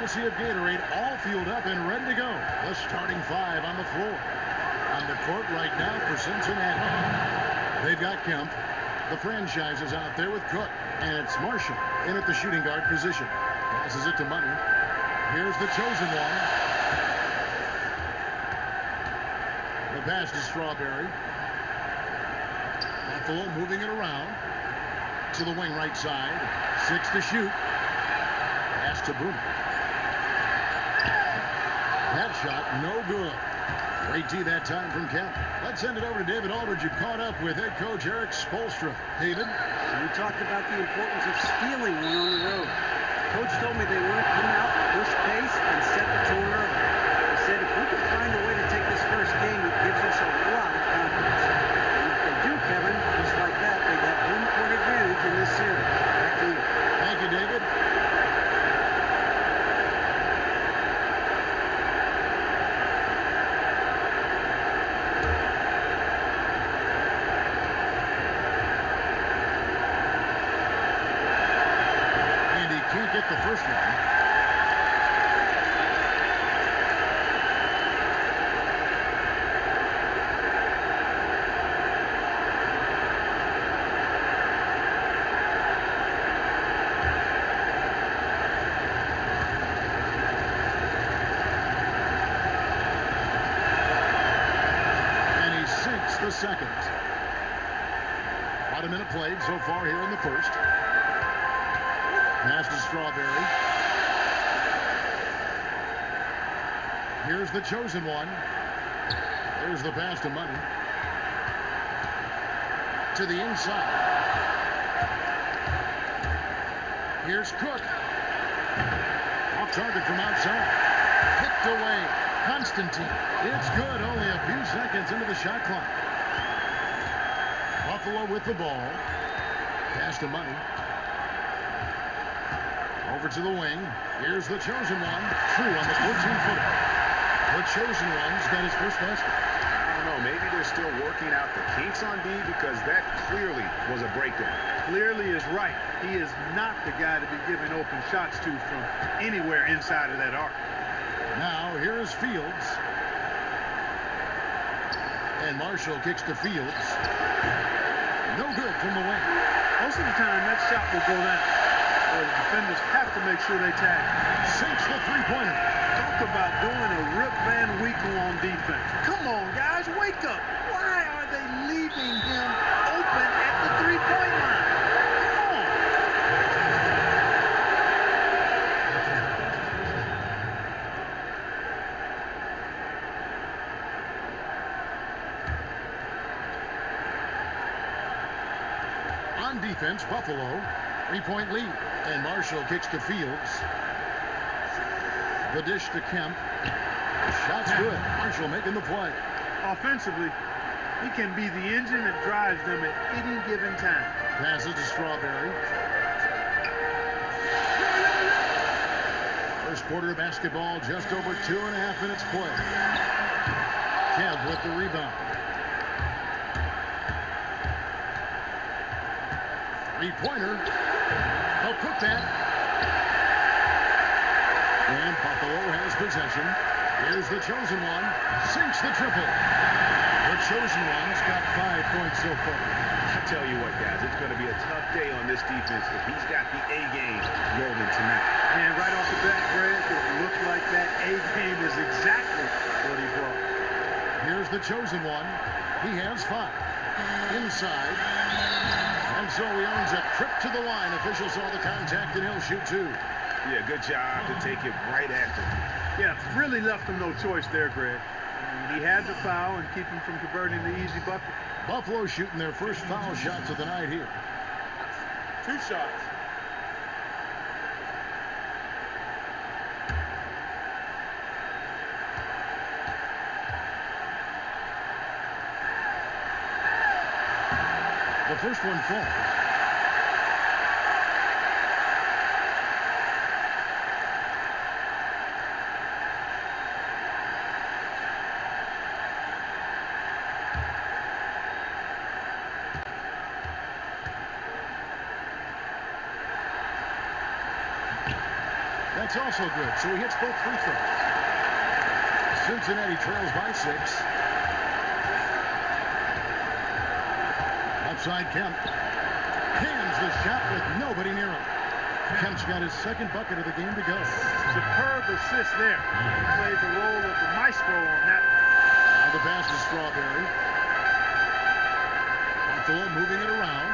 courtesy of Gatorade, all fueled up and ready to go. The starting five on the floor. On the court right now for Cincinnati. They've got Kemp. The franchise is out there with Cook. And it's Marshall in at the shooting guard position. Passes it to Money. Here's the chosen one. The pass to Strawberry. Buffalo moving it around to the wing right side. 6 to shoot. Pass to Boone. That shot no good. Great D that time from Kemp. Let's send it over to David Aldridge, who caught up with head coach Eric Spoelstra. David? We talked about the importance of stealing one on the road. Coach told me they want to come out, push pace, and set the tone early. He said if we can find a way to take this first game, it gives us a lot of confidence. And if they do, Kevin, just like that, they got home-court advantage in this series. Back to you. Thank you, David. Can't get the first one. And he sinks the second. About a minute played so far here in the first. Pass to Strawberry. Here's the chosen one. There's the pass to Money. To the inside. Here's Cook. Off target from outside. Picked away. Constantine. It's good. Only a few seconds into the shot clock. Buffalo with the ball. Pass to Money. Over to the wing. Here's the chosen one. True on the 14-footer. The chosen one's got his first basket. I don't know. Maybe they're still working out the kinks on D because that clearly was a breakdown. Clearly is right. He is not the guy to be giving open shots to from anywhere inside of that arc. Now, here is Fields. And Marshall kicks to Fields. No good from the wing. Most of the time, that shot will go down. The defenders have to make sure they tag. Sinks the three-pointer. Talk about doing a Rip Van Winkle on defense. Come on, guys, wake up. Why are they leaving him open at the three-point line? Come on. On defense, Buffalo. 3-point lead. And Marshall kicks to Fields. The dish to Kemp. The shot's good. Marshall making the play. Offensively, he can be the engine that drives them at any given time. Passes to Strawberry. First quarter of basketball, just over 2.5 minutes played. Kemp with the rebound. Three-pointer. They'll cook that. And Buffalo has possession. Here's the chosen one. Sinks the triple. The chosen one's got 5 points so far. I tell you what, guys, it's going to be a tough day on this defense if he's got the A game rolling tonight. And right off the bat, Greg, it looks like that A game is exactly what he brought. Here's the chosen one. He has 5. Inside. And so he earns a trip to the line. Official saw the contact, and he'll shoot 2. Yeah, good job to take it right after. Yeah, really left him no choice there, Greg. I mean, he had the foul and keep him from converting the easy bucket. Buffalo shooting their first foul shots of the night here. 2 shots. The first one falls. That's That's also good, so he hits both free throws. Cincinnati trails by 6. Outside Kemp. Hands the shot with nobody near him. Kemp's got his second bucket of the game to go. Superb assist there. He played the role of the maestro on that. Now the pass to Strawberry. Buffalo moving it around.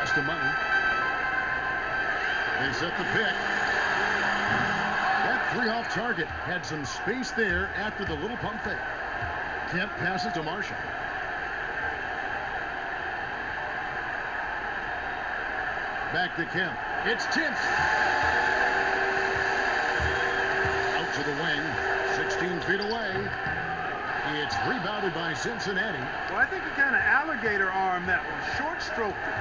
Pass to Money. They set the pick. That 3 off target had some space there after the little pump fake. Kemp passes to Marshall. Back to Kemp. It's tipped. Out to the wing. 16 feet away. It's rebounded by Cincinnati. Well, I think he kind of alligator armed that one. Short stroked it.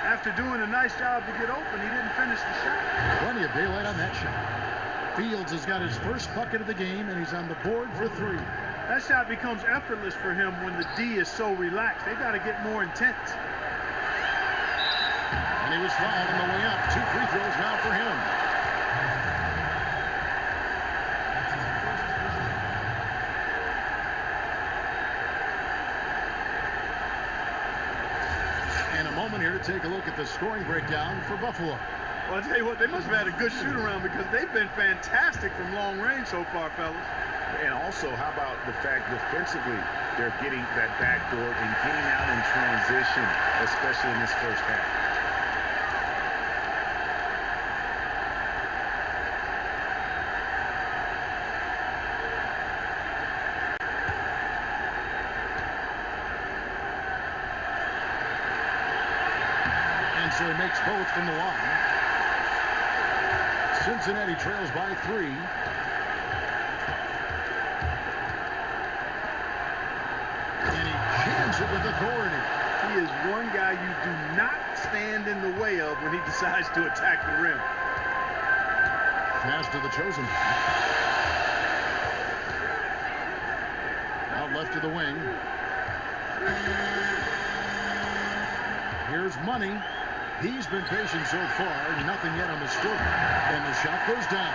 After doing a nice job to get open, he didn't finish the shot. Plenty of daylight on that shot. Fields has got his first bucket of the game, and he's on the board for 3. That shot becomes effortless for him when the D is so relaxed. They got to get more intense. And he was fouled on the way up. 2 free throws now for him. And a moment here to take a look at the scoring breakdown for Buffalo. Well, I'll tell you what, they must have had a good shoot-around because they've been fantastic from long range so far, fellas. And also, how about the fact defensively, they're getting that backdoor and getting out in transition, especially in this first half. And so he makes both from the line. Cincinnati trails by 3. And he jams it with authority. He is one guy you do not stand in the way of when he decides to attack the rim. Pass to the chosen. Out left to the wing. Here's Money. He's been patient so far. Nothing yet on the score. And the shot goes down.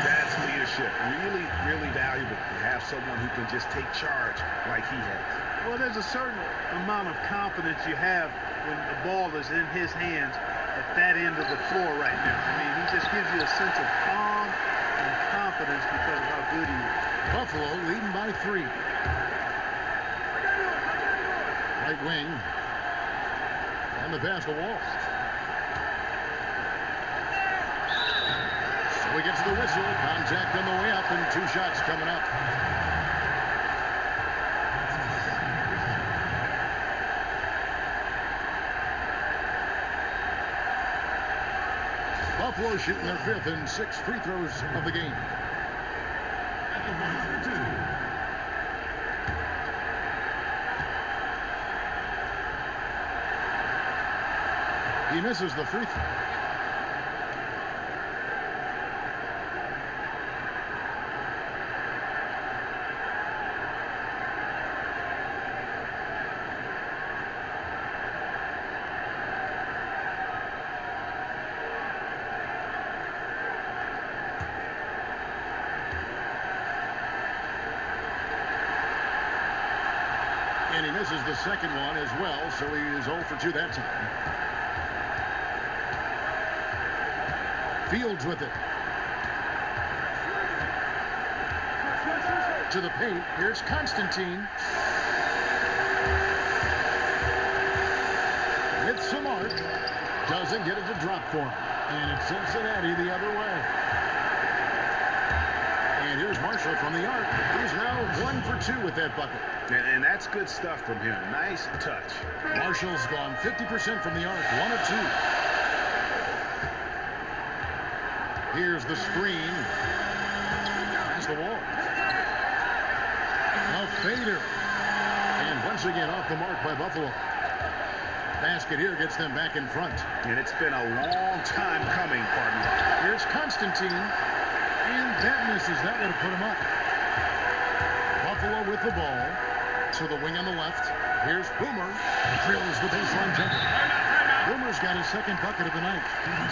That's leadership. Really, really valuable to have someone who can just take charge like he has. Well, there's a certain amount of confidence you have when the ball is in his hands at that end of the floor right now. I mean, he just gives you a sense of calm and confidence because of how good he is. Buffalo leading by 3. Right wing. And the pass to Wall. So he gets the whistle. Contact on the way up and 2 shots coming up. Buffalo shooting their 5th and 6th free throws of the game. He misses the free throw. And he misses the second one as well, so he is 0 for 2 that time. Fields with it. To the paint. Here's Constantine. With some arc. Doesn't get it to drop for him. And it's Cincinnati the other way. And here's Marshall from the arc. He's now 1 for 2 with that bucket. And that's good stuff from him. Nice touch. Marshall's gone 50% from the arc. 1 of 2. Here's the screen. Pass the Wall. A fader. And once again off the mark by Buffalo. Basket here gets them back in front. And it's been a long time coming, pardon me. Here's Constantine. And that misses. That would have put him up. Buffalo with the ball. To the wing on the left. Here's Boomer. Drills the baseline jumper. Boomer's got his second bucket of the night.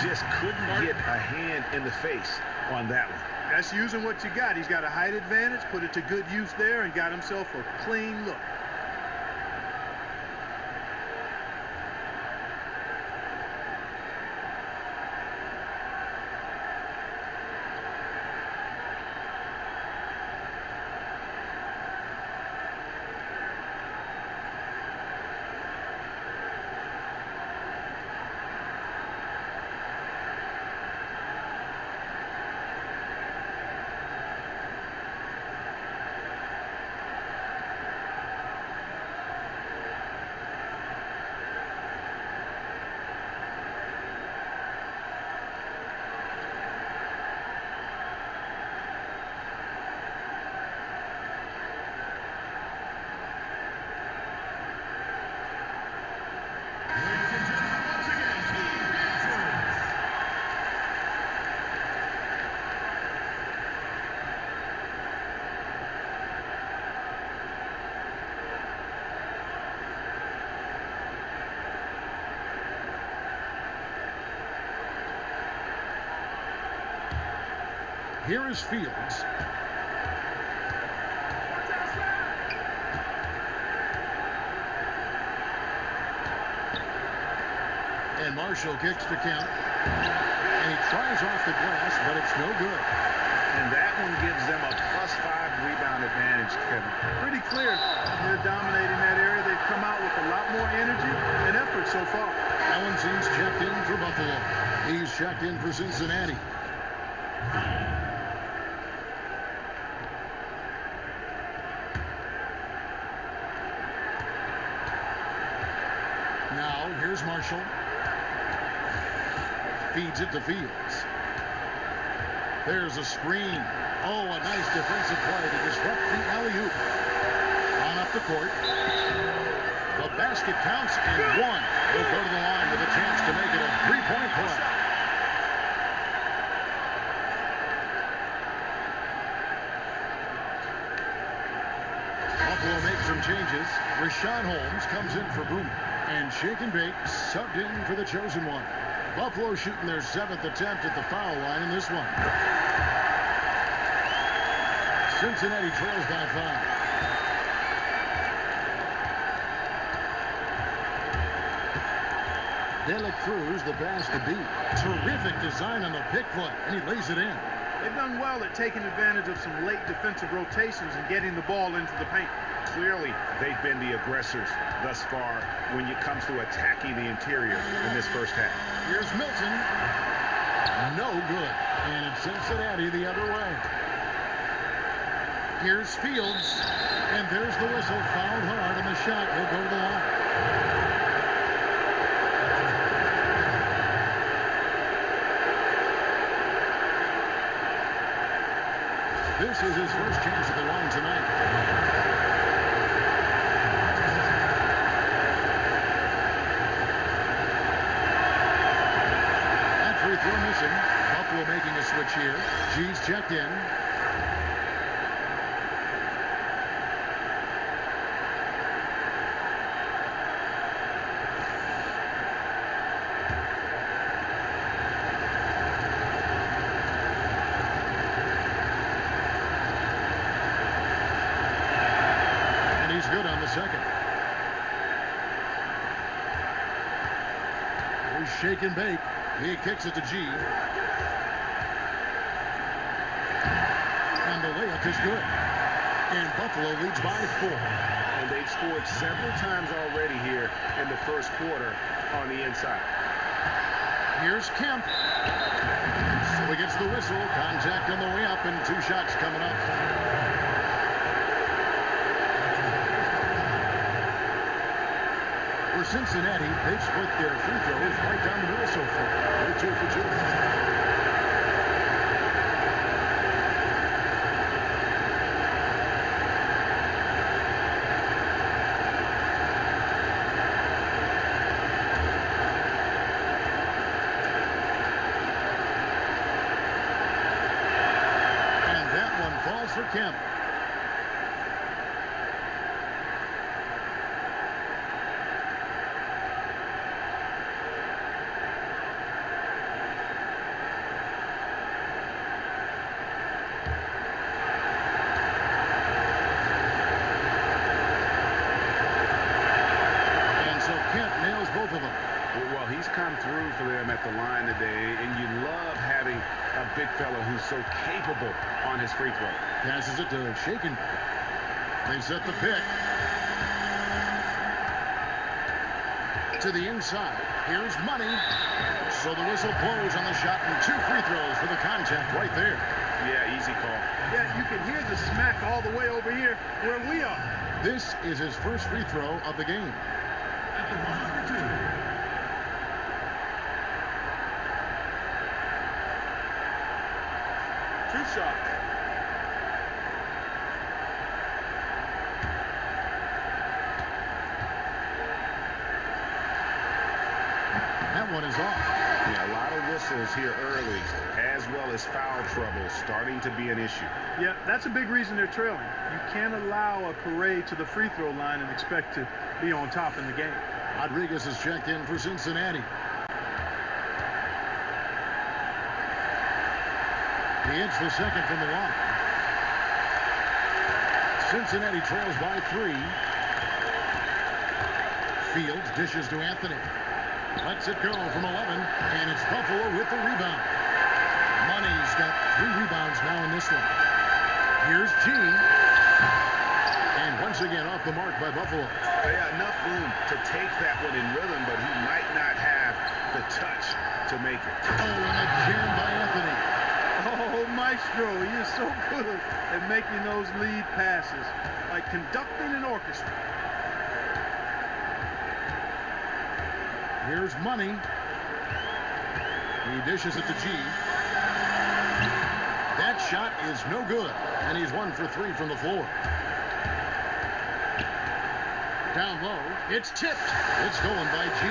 Just couldn't get a hand in the face on that one. That's using what you got. He's got a height advantage, put it to good use there, and got himself a clean look. Here is Fields. And Marshall kicks to Kemp. And he tries off the glass, but it's no good. And that one gives them a +5 rebound advantage, Kevin. Pretty clear. They're dominating that area. They've come out with a lot more energy and effort so far. Allen's checked in for Buffalo. He's checked in for Cincinnati. Now, here's Marshall. Feeds it to Fields. There's a screen. Oh, a nice defensive play to disrupt the alley-oop. On up the court. The basket counts and one. Will go to the line with a chance to make it a three-point play. Buffalo makes some changes. Rashawn Holmes comes in for Boomer. And Shake and Bake subbed in for the chosen one. Buffalo shooting their 7th attempt at the foul line in this one. Cincinnati trails by 5. Delic Cruz, the pass to B. Terrific design on the pick play, and he lays it in. They've done well at taking advantage of some late defensive rotations and getting the ball into the paint. Clearly, they've been the aggressors thus far when it comes to attacking the interior in this first half. Here's Milton. No good. And it's Cincinnati the other way. Here's Fields. And there's the whistle. Fouled hard, and the shot will go to the line. This is his first chance at the line tonight. That free throw missing. Buffalo making a switch here. G's checked in. Good on the second. Here's Shake and Bake. He kicks it to G. And the layup is good. And Buffalo leads by 4. And they've scored several times already here in the first quarter on the inside. Here's Kemp. So he gets the whistle. Contact on the way up, and 2 shots coming up. For Cincinnati, they've split their free throws right down the middle so far. They're 2 for 2. And that one falls for Kemp. for them at the line today, and you love having a big fella who's so capable on his free throw. Passes it to Shaken. They set the pick. To the inside. Here's Money. So the whistle blows on the shot and 2 free throws for the contact right there. Yeah, easy call. Yeah, you can hear the smack all the way over here where we are. This is his first free throw of the game. True shot. That one is off. Yeah, a lot of whistles here early, as well as foul trouble starting to be an issue. Yeah, that's a big reason they're trailing. You can't allow a parade to the free throw line and expect to be on top in the game. Rodriguez is checked in for Cincinnati. He hits the second from the line. Cincinnati trails by 3. Fields dishes to Anthony. Lets it go from 11, and it's Buffalo with the rebound. Money's got 3 rebounds now in this one. Here's Gene. And once again off the mark by Buffalo. Yeah, enough room to take that one in rhythm, but he might not have the touch to make it. Oh, and a jam by Anthony. Oh, Maestro, he is so good at making those lead passes, like conducting an orchestra. Here's Money. He dishes it to G. That shot is no good, and he's 1 for 3 from the floor. Down low, it's tipped. It's going by G.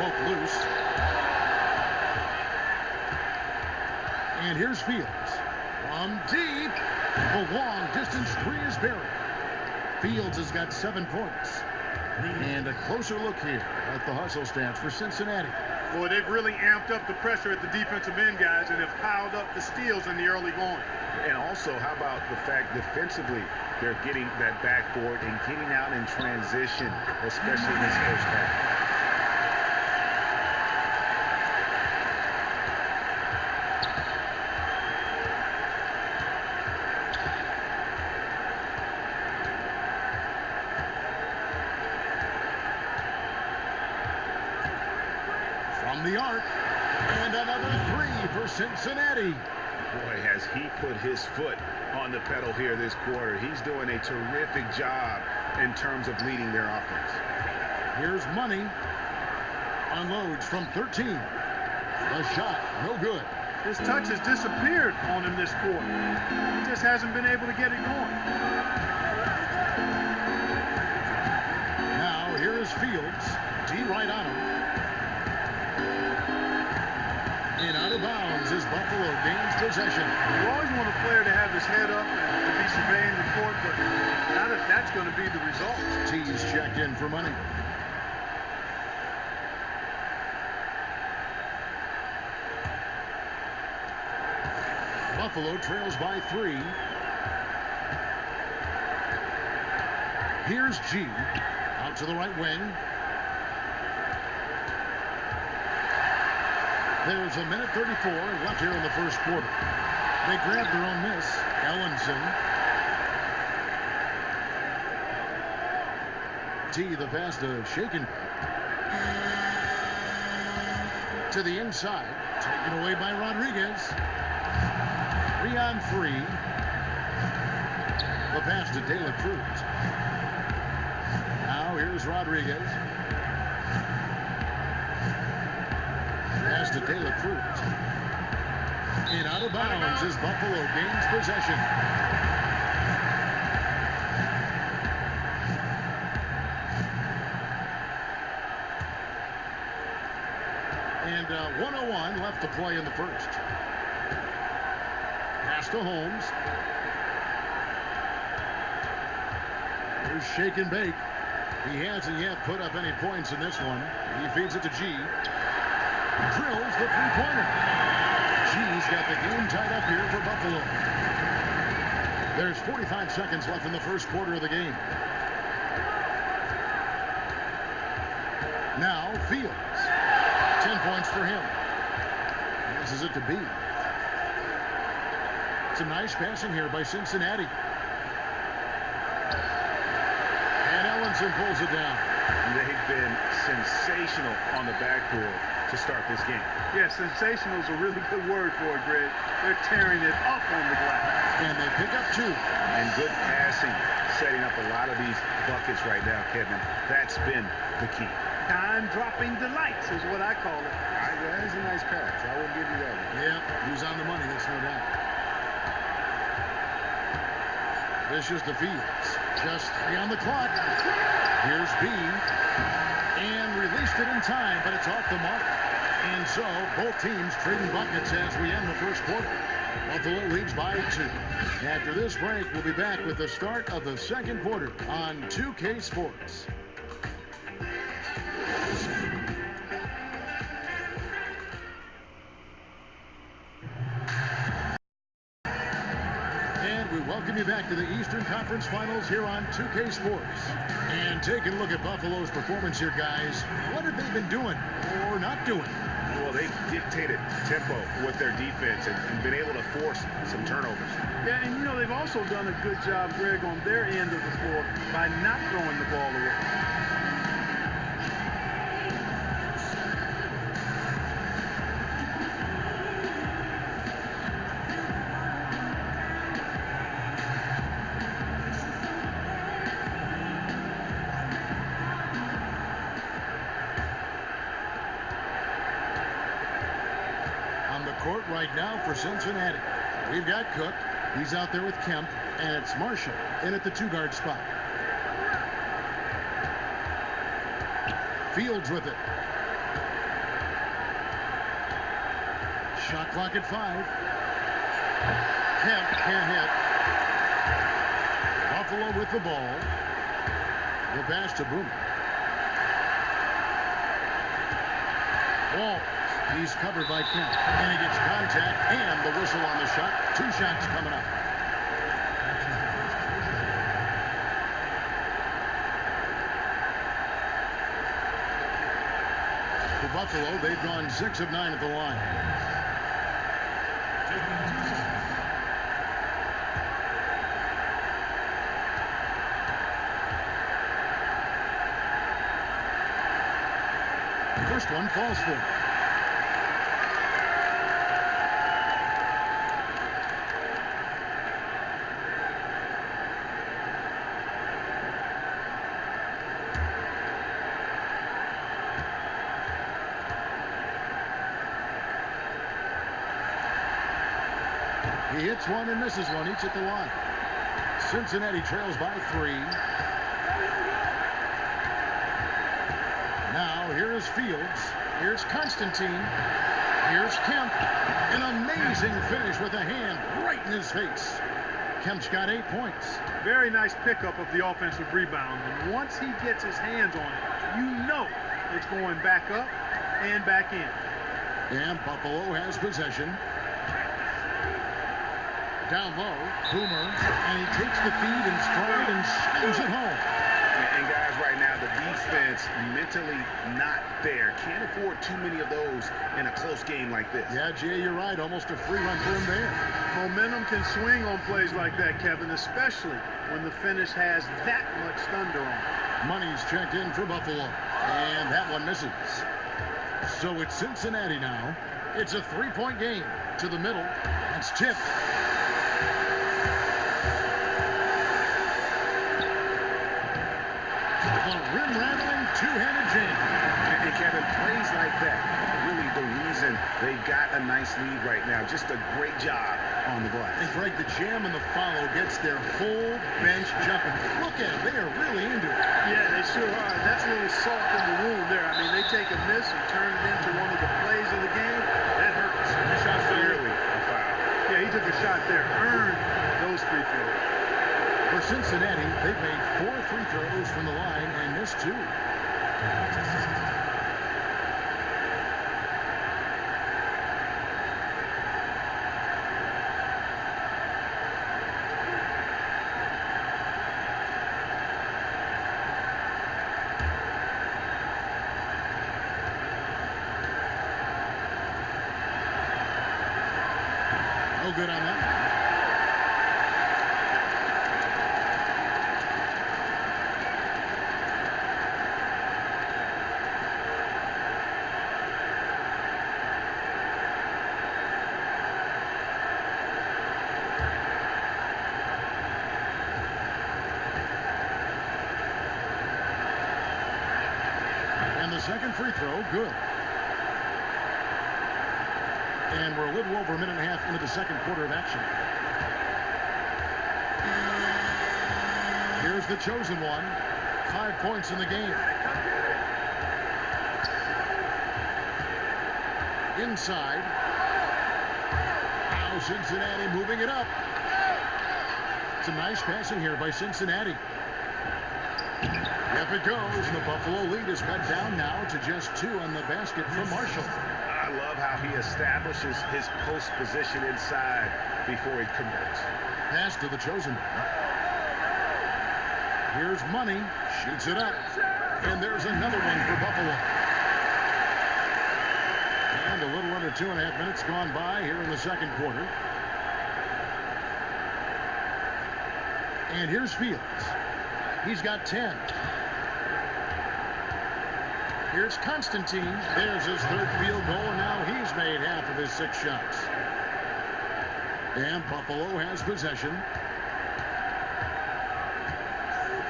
Poke loose. And here's Fields. From deep. The long distance 3 is buried. Fields has got 7 points. And a closer look here at the hustle stats for Cincinnati. Boy, they've really amped up the pressure at the defensive end, guys, and have piled up the steals in the early going. And also, how about the fact defensively they're getting that backboard and getting out in transition, especially in this first half. From the arc, and another 3 for Cincinnati. Boy, has he put his foot on the pedal here this quarter. He's doing a terrific job in terms of leading their offense. Here's Money. Unloads from 13. The shot, no good. His touch has disappeared on him this quarter. He just hasn't been able to get it going. Now, here is Fields. D right on him. And out of bounds as Buffalo gains possession. You always want a player to have his head up and to be surveying the court, but not if that's going to be the result. T's checked in for Money. Buffalo trails by 3. Here's G. Out to the right wing. There's a minute 34 left here in the first quarter. They grabbed their own miss. Ellenson. T, the pass to Shaken. To the inside. Taken away by Rodriguez. 3 on 3. The pass to De La Cruz. Now here's Rodriguez. Pass to De La Cruz. And out of bounds as Buffalo gains possession. And 1:01 left to play in the first. Pass to Holmes. Here's Shake and Bake. He hasn't yet put up any points in this one. He feeds it to G. Drills the three-pointer. G's got the game tied up here for Buffalo. There's 45 seconds left in the first quarter of the game. Now Fields. 10 points for him. Passes it to B. Some nice passing here by Cincinnati. And Ellenson pulls it down. They've been sensational on the backboard to start this game. Yeah, sensational is a really good word for it, Greg. They're tearing it up on the glass. And they pick up 2. And good passing, setting up a lot of these buckets right now, Kevin. That's been the key. Time-dropping delights is what I call it. That is a nice pass. I will give you that one. Yeah, he's on the money, that's no doubt. This is the Fields. Just 3 on the clock. Here's B. And released it in time, but it's off the mark. And so, both teams trading buckets as we end the first quarter. Buffalo leads by 2. After this break, we'll be back with the start of the second quarter on 2K Sports. We welcome you back to the Eastern Conference Finals here on 2K Sports. And taking a look at Buffalo's performance here, guys. What have they been doing or not doing? Well, they've dictated tempo with their defense and been able to force some turnovers. Yeah, and, you know, they've also done a good job, Greg, on their end of the floor by not throwing the ball away. Court right now for Cincinnati. We've got Cook. He's out there with Kemp, and it's Marshall in at the 2-guard spot. Fields with it. Shot clock at 5. Kemp can't hit. Buffalo with the ball. The pass to Boomer. Ball. He's covered by Kemp. And he gets contact and the whistle on the shot. 2 shots coming up. For Buffalo, they've gone 6 of 9 at the line. The first one falls for him. He hits one and misses one, each at the line. Cincinnati trails by 3. Now, here is Fields. Here's Constantine. Here's Kemp. An amazing finish with a hand right in his face. Kemp's got 8 points. Very nice pickup of the offensive rebound. And once he gets his hands on it, you know it's going back up and back in. And Buffalo has possession. Down low, Boomer, and he takes the feed and stride and slams it home. And guys, right now, the defense mentally not there. Can't afford too many of those in a close game like this. Yeah, Jay, you're right. Almost a free run for him there. Momentum can swing on plays like that, Kevin, especially when the finish has that much thunder on it. Money's checked in for Buffalo, and that one misses. So it's Cincinnati now. It's a 3-point game to the middle. It's tipped. The rim-rattling two-handed jam. And Kevin, plays like that, really the reason they've got a nice lead right now. Just a great job on the glass. And Greg, the jam and the follow gets their whole bench jumping. Look at them. They are really into it. Yeah, they sure are. That's a little salt in the wound there. I mean, they take a miss and turn it into one of the plays of the game. That hurts. Shot clearly a foul. Yeah, he took a shot there. Earned those free throws. For Cincinnati, they've made 4 free throws from the line and missed 2. good on that. And the second free throw, good. And we're a little over a minute and a half into the second quarter of action. Here's the chosen one. 5 points in the game. Inside. Now Cincinnati moving it up. Some nice passing here by Cincinnati. Up it goes. The Buffalo lead is cut down now to just 2 on the basket from Marshall. I love how he establishes his post position inside before he converts. Pass to the chosen one. Here's Money. Shoots it up. And there's another one for Buffalo. And a little under 2.5 minutes gone by here in the second quarter. And here's Fields. He's got 10. Here's Constantine. There's his third field goal, and now he's made half of his 6 shots. And Buffalo has possession.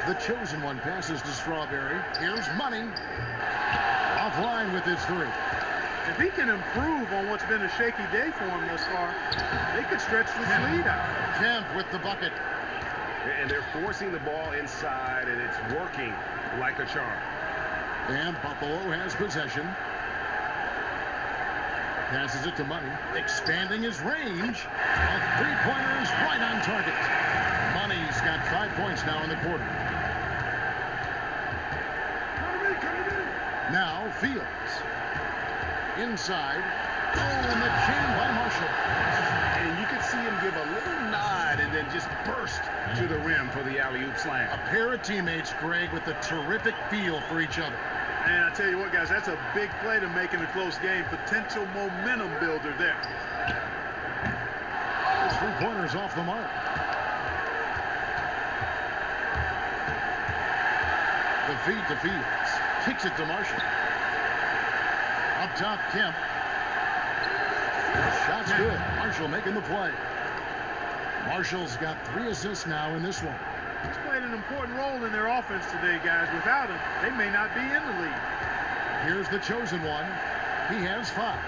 The chosen one passes to Strawberry. Here's Money. Offline with his 3. If he can improve on what's been a shaky day for him thus far, they could stretch this lead out. Kemp with the bucket. And they're forcing the ball inside, and it's working like a charm. And Buffalo has possession. Passes it to Money. Expanding his range. A three-pointer is right on target. Money's got 5 points now in the quarter. Now Fields. Inside. Oh, and the jam by Marshall. And you can see him give a little nod and then just burst to the rim for the alley-oop slam. A pair of teammates, Greg, with a terrific feel for each other. And I tell you what, guys, that's a big play to make in a close game. Potential momentum builder there. The three-pointer's off the mark. The feed to Fields. Kicks it to Marshall. Up top, Kemp. Shot's good. Marshall making the play. Marshall's got 3 assists now in this one. He's played an important role in their offense today, guys. Without him, they may not be in the lead. Here's the chosen one. He has 5.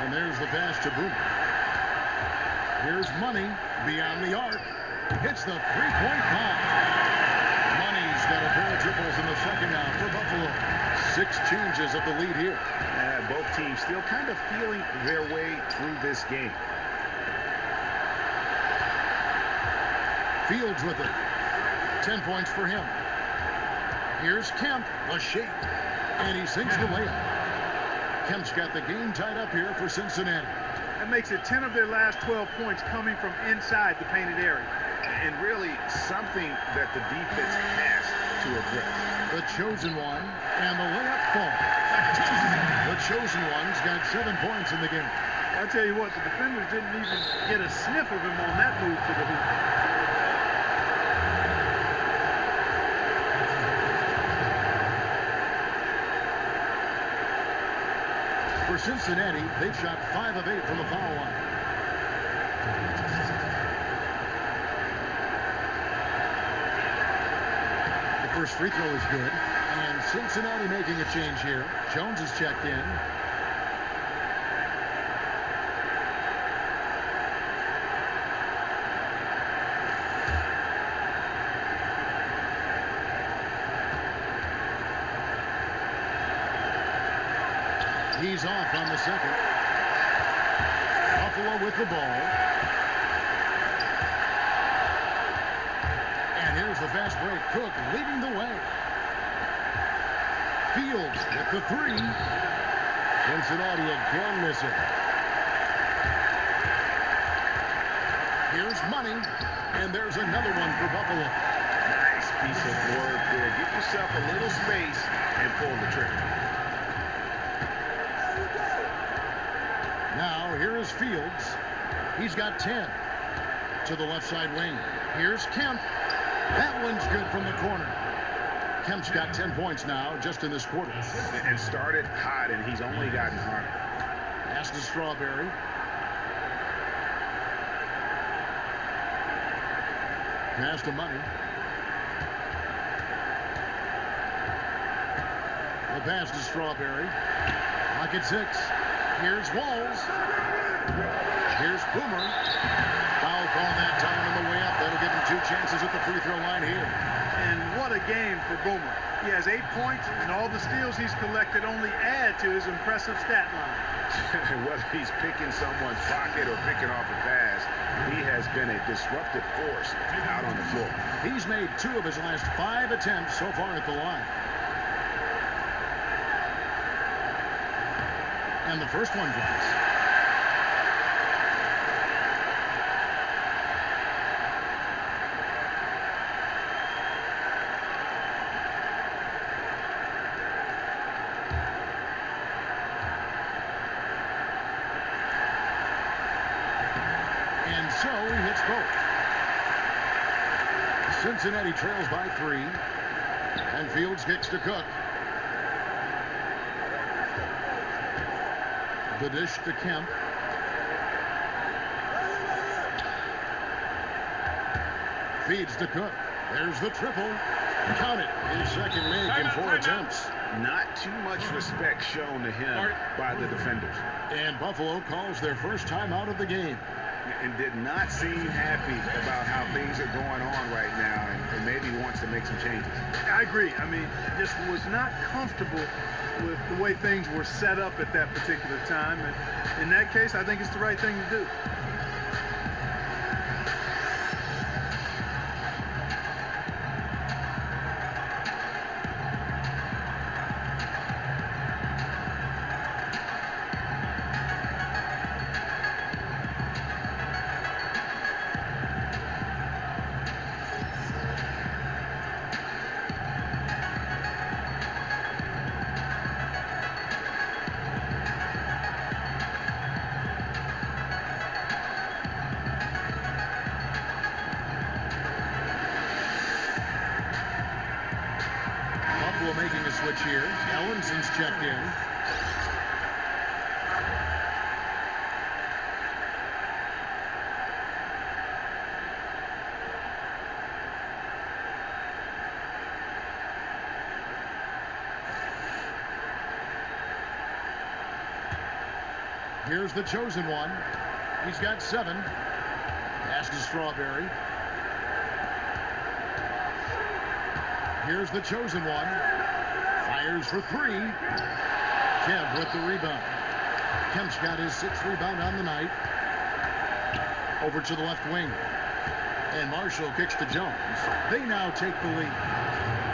And there's the pass to Boone. Here's Money beyond the arc. Hits the three-point bomb. Money's got a pair of triples in the second half for Buffalo. 6 changes of the lead here. Both teams still kind of feeling their way through this game. Fields with it. 10 points for him. Here's Kemp. A shake. And he sinks the layup. Kemp's got the game tied up here for Cincinnati. That makes it 10 of their last 12 points coming from inside the painted area. And really something that the defense has to address. The chosen one. And the layup falls. The chosen one's got 7 points in the game. I'll tell you what, the defenders didn't even get a sniff of him on that move to the hoop. For Cincinnati, they've shot 5 of 8 from the foul line. The first free throw is good. And Cincinnati making a change here. Jones is checked in. He's off on the second. Buffalo with the ball. And here's the fast break. Cook leading the way. Fields with the 3. Cincinnati again missing. Here's Money. And there's another one for Buffalo. Nice piece of work there. Give yourself a little space and pull the trigger. Now, here is Fields. He's got 10. To the left side wing. Here's Kemp. That one's good from the corner. Kemp's got 10 points now just in this quarter. And started hot, and he's only gotten hotter. Pass to Strawberry. Pass to Money. The pass to Strawberry. Lock at 6. Here's Walls. Here's Boomer. Foul call that time on the way up. That'll give him 2 chances at the free throw line here. And what a game for Boomer. He has 8 points, and all the steals he's collected only add to his impressive stat line. Whether he's picking someone's pocket or picking off a pass, he has been a disruptive force out on the floor. He's made 2 of his last 5 attempts so far at the line. And the first one drops. And so he hits both. Cincinnati trails by 3. And Fields kicks to Cook. The dish to Kemp. Feeds to Cook. There's the triple. Count it. His second make in 4 attempts. Not too much respect shown to him by the defenders. And Buffalo calls their first time out of the game. And did not seem happy about how things are going on right now, and maybe wants to make some changes. I agree. I mean, just was not comfortable with the way things were set up at that particular time. And in that case, I think it's the right thing to do. Buffalo making a switch here. Ellinson's checked in. Here's the chosen one. He's got 7. Pass to Strawberry. Here's the chosen one. Fires for 3. Kemp with the rebound. Kemp's got his 6th rebound on the night. Over to the left wing. And Marshall kicks to Jones. They now take the lead.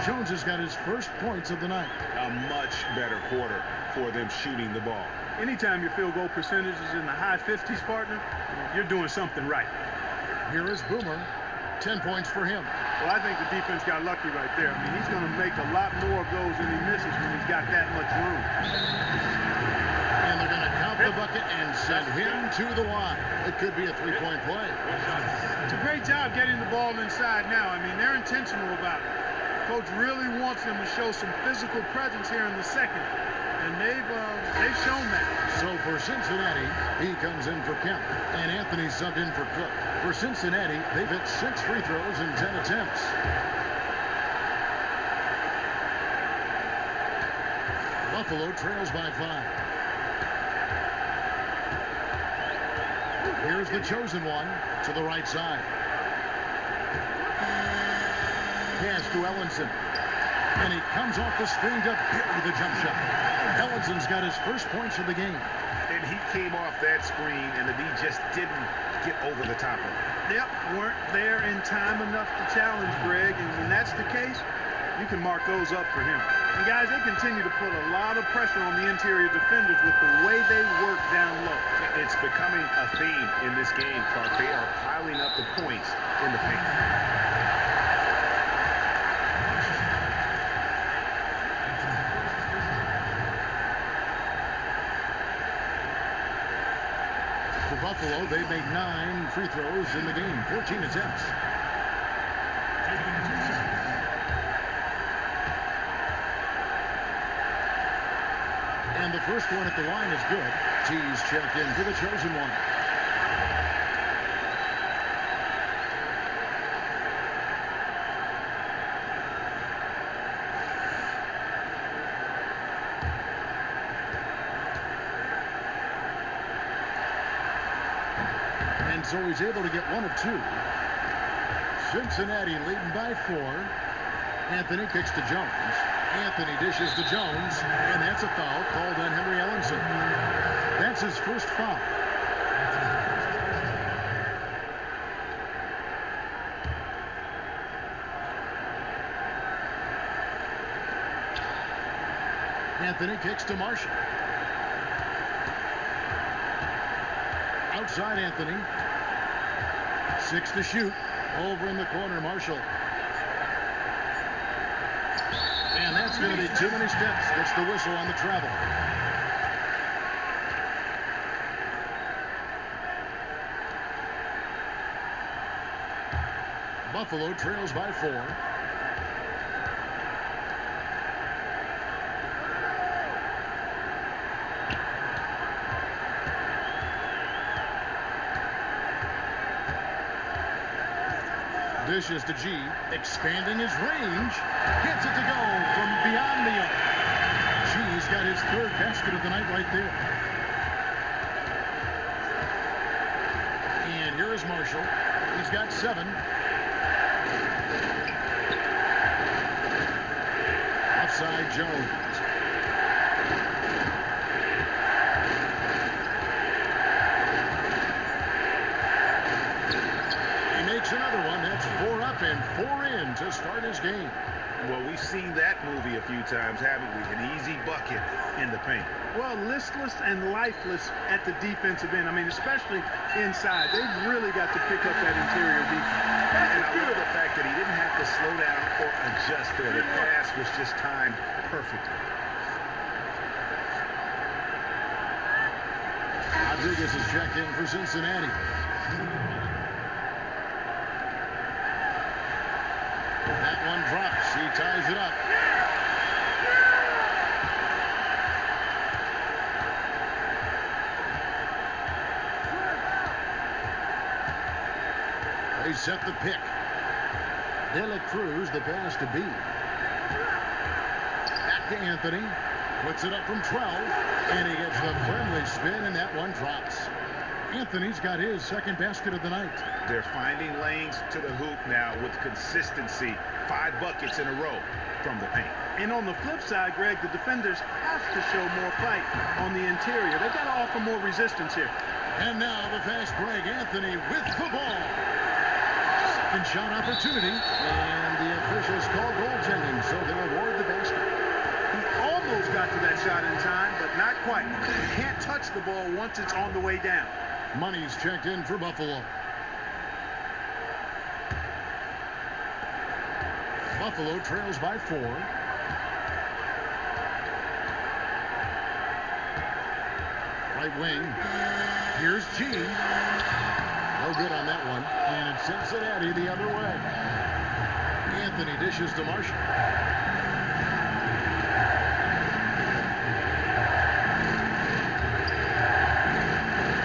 Jones has got his first points of the night. A much better quarter for them shooting the ball. Anytime your field goal percentage is in the high 50s, partner, you're doing something right. Here is Boomer. 10 points for him. Well, I think the defense got lucky right there. I mean, he's going to make a lot more of those than he misses when he's got that much room. And they're going to count the bucket and send him to the line. It could be a 3-point play. It's a great job getting the ball inside now. I mean, they're intentional about it. Coach really wants them to show some physical presence here in the second. And they've shown that. So for Cincinnati, he comes in for Kemp. And Anthony subbed in for Cook. For Cincinnati, they've hit 6 free throws in 10 attempts. Buffalo trails by 5. Here's the chosen one to the right side. Pass to Ellinson. And he comes off the screen to bury the jump shot. Ellinson's got his first points of the game. And he came off that screen, and the D just didn't get over the top of it. Yep, weren't there in time enough to challenge Greg, and when that's the case, you can mark those up for him. And guys, they continue to put a lot of pressure on the interior defenders with the way they work down low. It's becoming a theme in this game, Clark. They are piling up the points in the paint. Buffalo, they made 9 free throws in the game, 14 attempts. And the first one at the line is good. T's checked in for the chosen one. And so he's able to get 1 of 2. Cincinnati leading by 4. Anthony kicks to Jones. Anthony dishes to Jones, and that's a foul called on Henry Ellenson. That's his first foul. Anthony kicks to Marshall. Outside Anthony. 6 to shoot. Over in the corner, Marshall. And that's going to be too many steps. Gets the whistle on the travel. Buffalo trails by 4. Dishes to G, expanding his range. Gets it to go from beyond the arc. G's got his 3rd basket of the night right there. And here is Marshall. He's got 7. Offside Jones. Makes another one. That's 4 up and 4 in to start his game. Well, we've seen that movie a few times, haven't we? An easy bucket in the paint. Well, listless and lifeless at the defensive end. I mean, especially inside. They really got to pick up that interior defense. And I love the fact that he didn't have to slow down or adjust there. The pass was just timed perfectly. Rodriguez is checked in for Cincinnati. That one drops. He ties it up. They set the pick. De La Cruz, the pass to B. Back to Anthony. Puts it up from 12. And he gets the friendly spin, and that one drops. Anthony's got his 2nd basket of the night. They're finding lanes to the hoop now with consistency. 5 buckets in a row from the paint. And on the flip side, Greg, the defenders have to show more fight on the interior. They've got to offer more resistance here. And now the fast break. Anthony with the ball. Second shot opportunity. And the officials call goaltending, so they award the basket. He almost got to that shot in time, but not quite. You can't touch the ball once it's on the way down. Money's checked in for Buffalo. Buffalo trails by 4. Right wing. Here's G. No good on that one. And Cincinnati the other way. Anthony dishes to Marshall.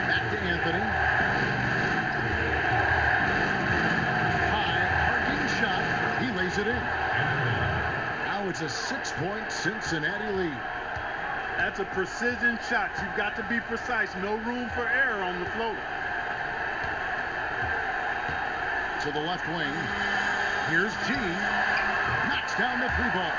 Back to Anthony. High, arcing shot. He lays it in. Now it's a 6-point Cincinnati lead. That's a precision shot. You've got to be precise. No room for error on the floater. To the left wing. Here's G. Knocks down the 3-ball.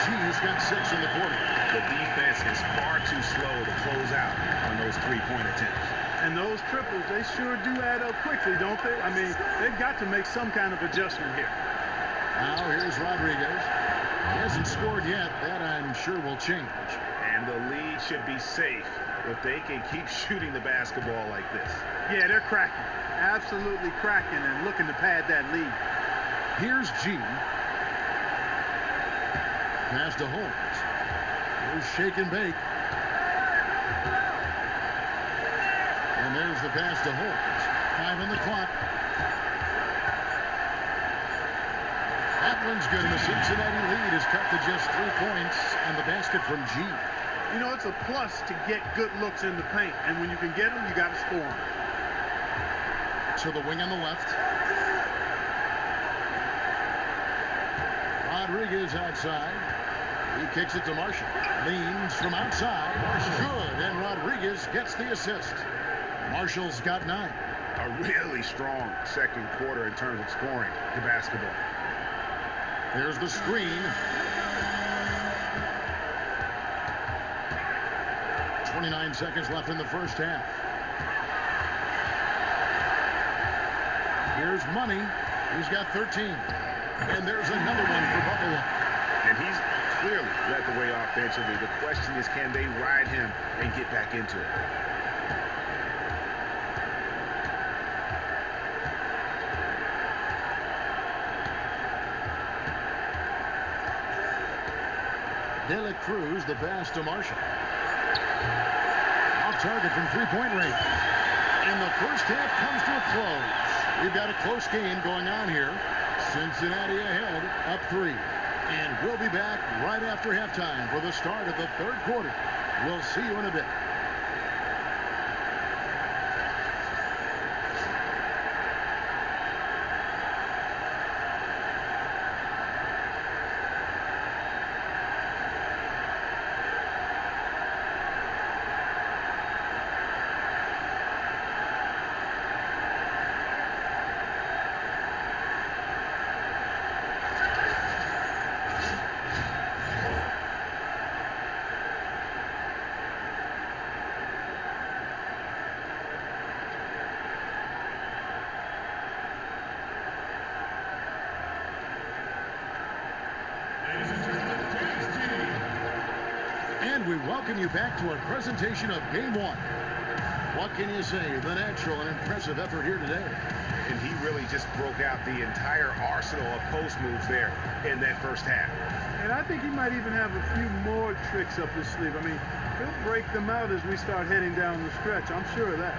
G's got 6 in the quarter. The defense is far too slow to close out on those 3-point attempts. And those triples, they sure do add up quickly, don't they? I mean, they've got to make some kind of adjustment here. Now here's Rodriguez. He hasn't scored yet. That I'm sure will change. And the lead should be safe if they can keep shooting the basketball like this. Yeah, they're cracking. Absolutely cracking and looking to pad that lead. Here's G. Pass to Holmes. Here's shake and bake. And there's Here's the pass to Holmes. 5 on the clock. That one's good, and the Cincinnati lead is cut to just 3 points, and the basket from G. You know, it's a plus to get good looks in the paint, and when you can get them, you got to score them. To the wing on the left. Rodriguez outside. He kicks it to Marshall. Leans from outside. Good, and Rodriguez gets the assist. Marshall's got 9. A really strong second quarter in terms of scoring the basketball. There's the screen. 29 seconds left in the first half. Here's Money. He's got 13. And there's another one for Buffalo. And he's clearly led the way offensively. The question is, can they ride him and get back into it? De La Cruz, the pass to Marshall. Off target from three-point range. And the first half comes to a close. We've got a close game going on here. Cincinnati ahead, up 3. And we'll be back right after halftime for the start of the third quarter. We'll see you in a bit. And we welcome you back to our presentation of Game 1. What can you say? The natural and impressive effort here today. And he really just broke out the entire arsenal of post moves there in that first half. And I think he might even have a few more tricks up his sleeve. I mean, he'll break them out as we start heading down the stretch. I'm sure of that.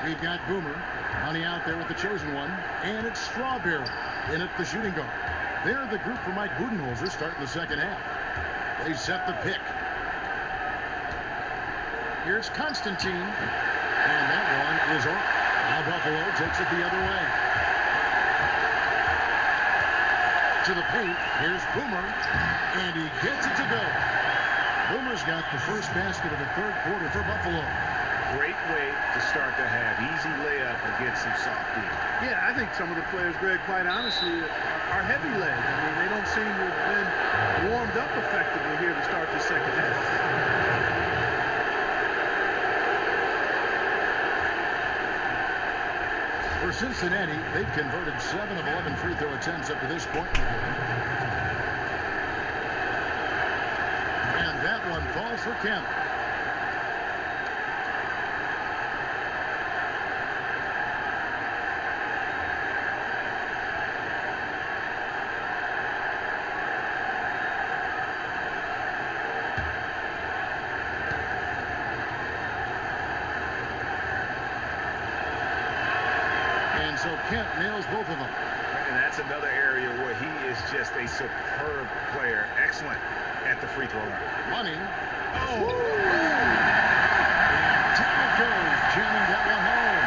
We've got Boomer. Money out there with the chosen one. And it's Strawberry in at the shooting guard. They're the group for Mike Budenholzer starting the second half. They set the pick. Here's Constantine. And that one is off. Now Buffalo takes it the other way. To the paint. Here's Boomer. And he gets it to go. Boomer's got the first basket of the third quarter for Buffalo. Great way to start the half. Easy layup against some soft D. Yeah, I think some of the players, Greg, quite honestly, are heavy legged. I mean, they don't seem to have been warmed up effectively here to start the second half. For Cincinnati, they've converted 7 of 11 free throw attempts up to this point in the game. And that one falls for Kemp. And so Kemp nails both of them. And that's another area where he is just a superb player. Excellent at the free throw line. Money. Oh! And down it goes, jamming that one home.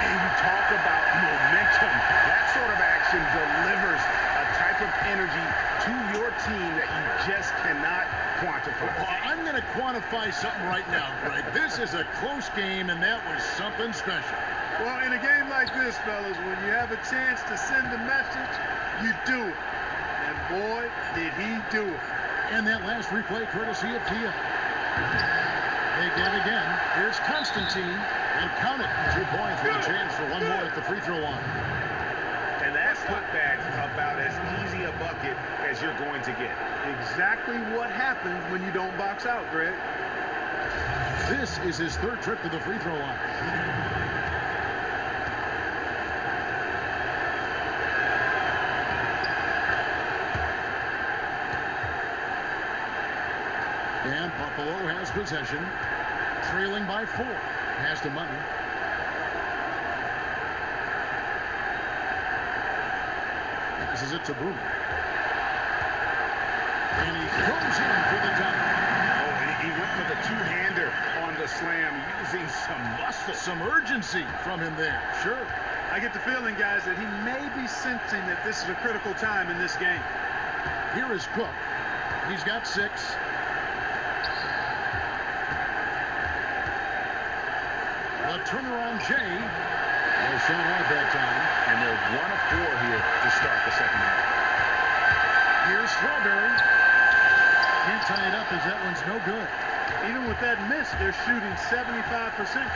And you talk about momentum. That sort of action delivers a type of energy to your team that you just cannot quantify. Well, I'm going to quantify something right now, Greg. This is a close game, and that was something special. Well, in a game like this, fellas, when you have a chance to send a message, you do it. And boy, did he do it. And that last replay courtesy of Tia. Again, here's Constantine. And count it. 2 points with a chance for one more at the free throw line. And that putback about as easy a bucket as you're going to get. Exactly what happens when you don't box out, Greg. This is his 3rd trip to the free throw line. And Buffalo has possession, trailing by 4. Pass to Money. Passes it to Boomer. And he goes in for the dunk. Oh, he went for the two-hander on the slam, using some muscle. Some urgency from him there. Sure. I get the feeling, guys, that he may be sensing that this is a critical time in this game. Here is Cook. He's got 6. The turnaround Jay. No shot off that time. And they're 1 of 4 here to start the second half. Here's Strawberry. Can't tie it up as that one's no good. Even with that miss, they're shooting 75%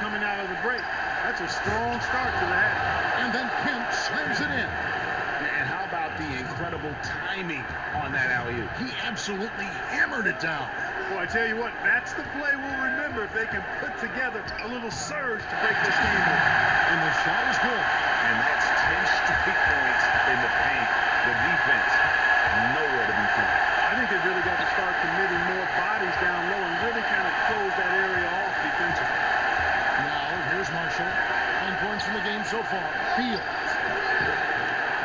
coming out of the break. That's a strong start to the half. And then Kemp slams it in. And how about the incredible timing on that alley-oop? He absolutely hammered it down. Boy, I tell you what, that's the play we'll remember if they can put together a little surge to break this game in. And the shot is good. And that's 10 straight points in the paint. The defense, nowhere to be found. I think they've really got to start committing more bodies down low and really kind of close that area off defensively. Now, here's Marshall. 9 points from the game so far. Fields.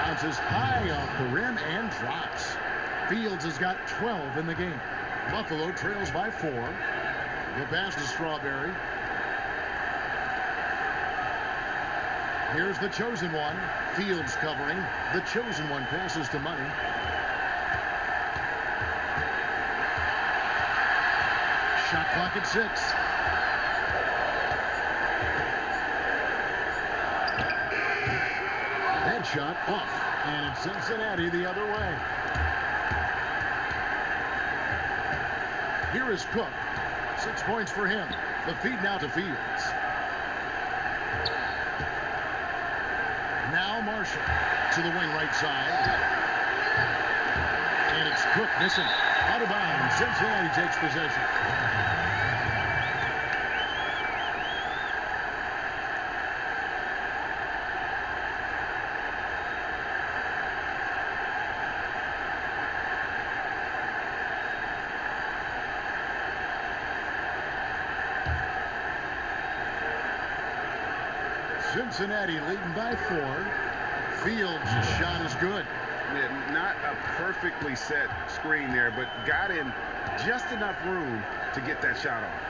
Bounces high off the rim and drops. Fields has got 12 in the game. Buffalo trails by 4. The pass to Strawberry. Here's the chosen one. Fields covering. The chosen one passes to Money. Shot clock at 6. That shot off. And it's Cincinnati the other way. Here is Cook. 6 points for him. The feed now to Fields. Now Marshall to the wing right side. And it's Cook missing. Out of bounds. Cincinnati takes possession. Cincinnati leading by 4. Fields' shot is good. Yeah, not a perfectly set screen there, but got in just enough room to get that shot off.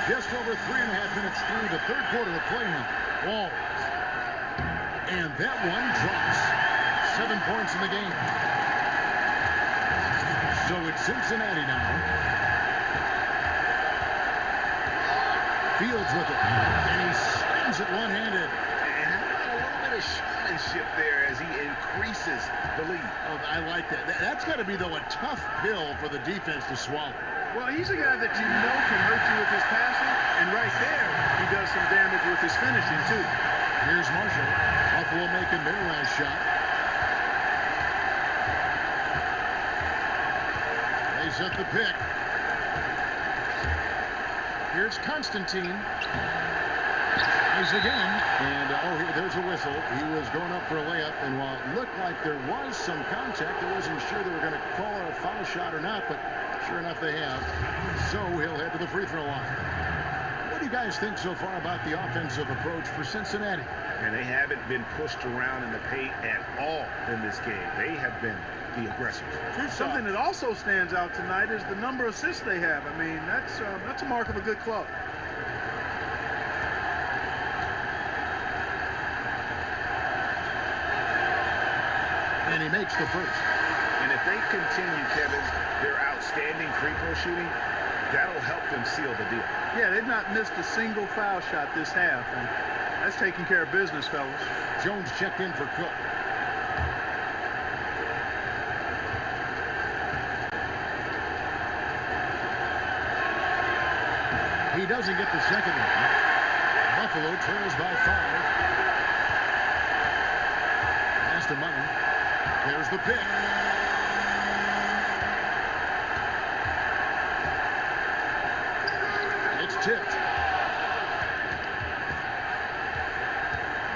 Just over 3.5 minutes through the 3rd quarter of play now. Walls. And that one drops. 7 points in the game. So it's Cincinnati now. Fields with it. And he slams it one-handed. And how about a little bit of showmanship there as he increases the lead? Oh, I like that. That's got to be, though, a tough pill for the defense to swallow. Well, he's a guy that you know can hurt you with his passing, and right there, he does some damage with his finishing, too. Here's Marshall. Buffalo making their last shot. They set the pick. Here's Constantine. He's again. And, there's a whistle. He was going up for a layup, and while it looked like there was some contact, I wasn't sure they were going to call it a foul shot or not, but sure enough they have. So he'll head to the free throw line. What do you guys think so far about the offensive approach for Cincinnati? And they haven't been pushed around in the paint at all in this game. They have been the aggressors. Something that also stands out tonight is the number of assists they have. I mean, that's a mark of a good club. And he makes the first. And if they continue, Kevin, their outstanding free throw shooting, that'll help them seal the deal. Yeah, they've not missed a single foul shot this half. And that's taking care of business, fellas. Jones checked in for Cook. He doesn't get the second one. Buffalo trails by 5. Pass to Money. There's the pick. It's tipped.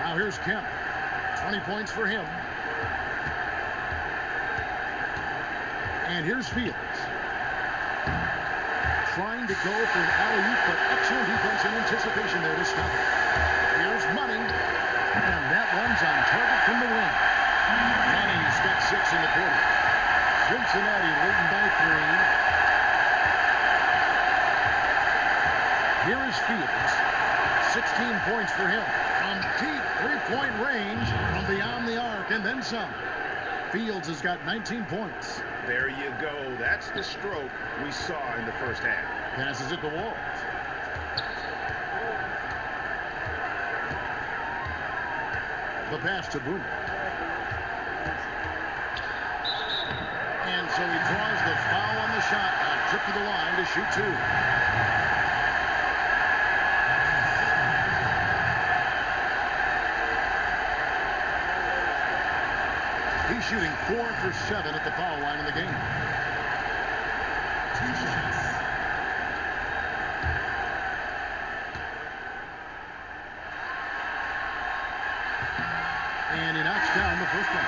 Now here's Kemp. 20 points for him. And here's Fields. Trying to go for an alley-oop, but excellent defense and anticipation there to stop it. Here's Money. And that one's on target from the wing. Money's got 6 in the quarter. Cincinnati leading by 3. Here is Fields. 16 points for him. From deep three-point range, from beyond the arc, and then some. Fields has got 19 points. There you go. That's the stroke we saw in the first half. Passes it to Walls. The pass to Boomer. And so he draws the foul on the shot. A trip to the line to shoot 2. He's shooting 4 for 7 at the foul line in the game. 2 shots. And he knocks down the first one.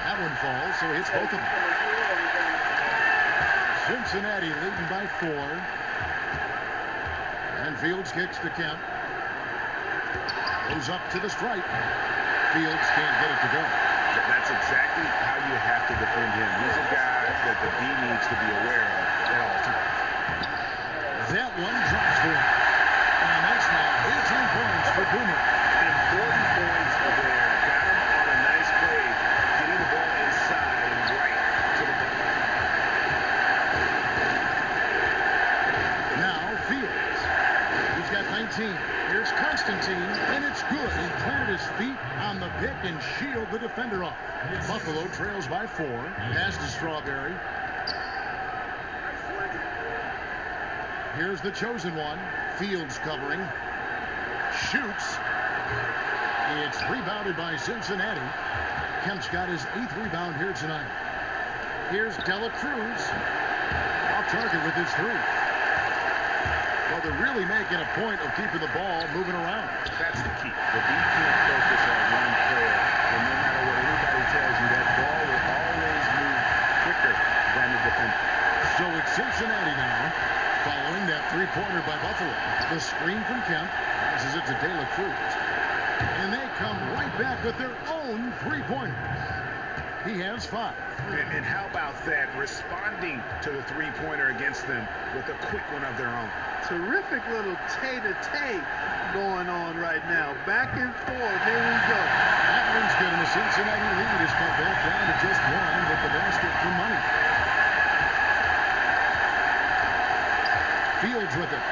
That one falls, so he hits both of them. Cincinnati leading by 4. And Fields kicks to Kemp. Goes up to the stripe. Fields can't get it to go. That's exactly how you have to defend him. He's a guy that the D needs to be aware of at all times. That one drops for him. And that's now 18 points for Boomer. Important points for there. Got him on a nice play, getting the ball inside and right to the ball. Now Fields. He's got 19. Here's Constantine, and it's good. He planted his feet on the pick and shielded the defender off. Buffalo trails by 4. Pass to Strawberry. Here's the chosen one. Fields covering. Shoots. It's rebounded by Cincinnati. Kemp's got his 8th rebound here tonight. Here's Dela Cruz. Off target with his 3. Well, they're really making a point of keeping the ball moving around. That's the key. The D can't focus on one player, and no matter what anybody tells you, that ball will always move quicker than the defender. So it's Cincinnati now, following that 3-pointer by Buffalo. The screen from Kemp passes it to De La Cruz. And they come right back with their own 3-pointers. He has 5. And how about that? Responding to the 3-pointer against them with a quick one of their own. Terrific little tay-to-tay going on right now. Back and forth. Here we go. That one's good, and the Cincinnati lead is cut back down to just 1 with the basket for Money. Fields with it.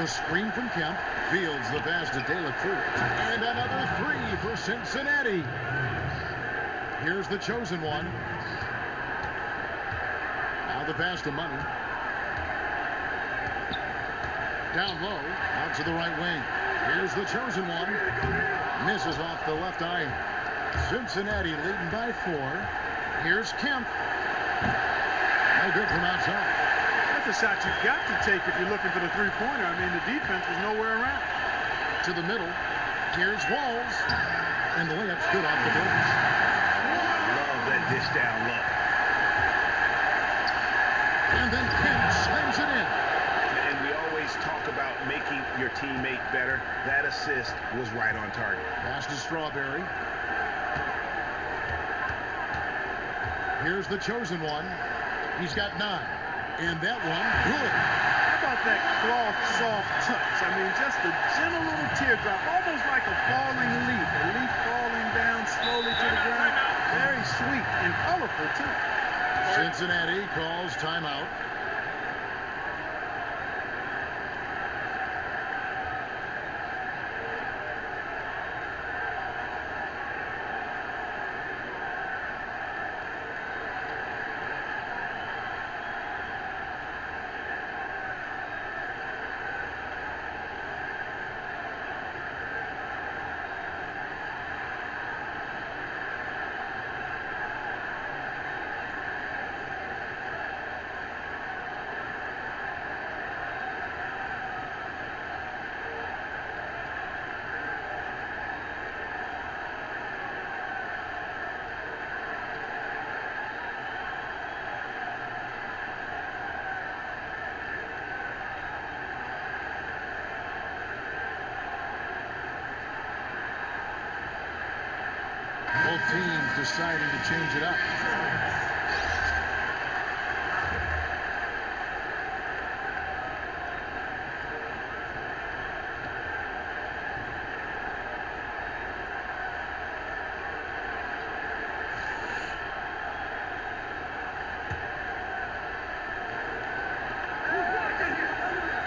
The screen from Kemp. Fields the pass to De La Cruz. And another 3 for Cincinnati. Here's the chosen one. Now the pass to Money. Down low, out to the right wing. Here's the chosen one. Misses off the left eye. Cincinnati leading by 4. Here's Kemp. No good from outside. That's a shot you've got to take if you're looking for the three-pointer. I mean, the defense was nowhere around. To the middle. Here's Walls. And the layup's good off the boards. Love that dish down low. And then Kemp slams it in. And we always talk about making your teammate better. That assist was right on target. Pass to Strawberry. Here's the chosen one. He's got 9. And that one, good. How about that cloth, soft touch? I mean, just a gentle little teardrop, almost like a falling leaf. A leaf falling down slowly to the ground. Very sweet and colorful, too. Cincinnati calls timeout. Both teams deciding to change it up.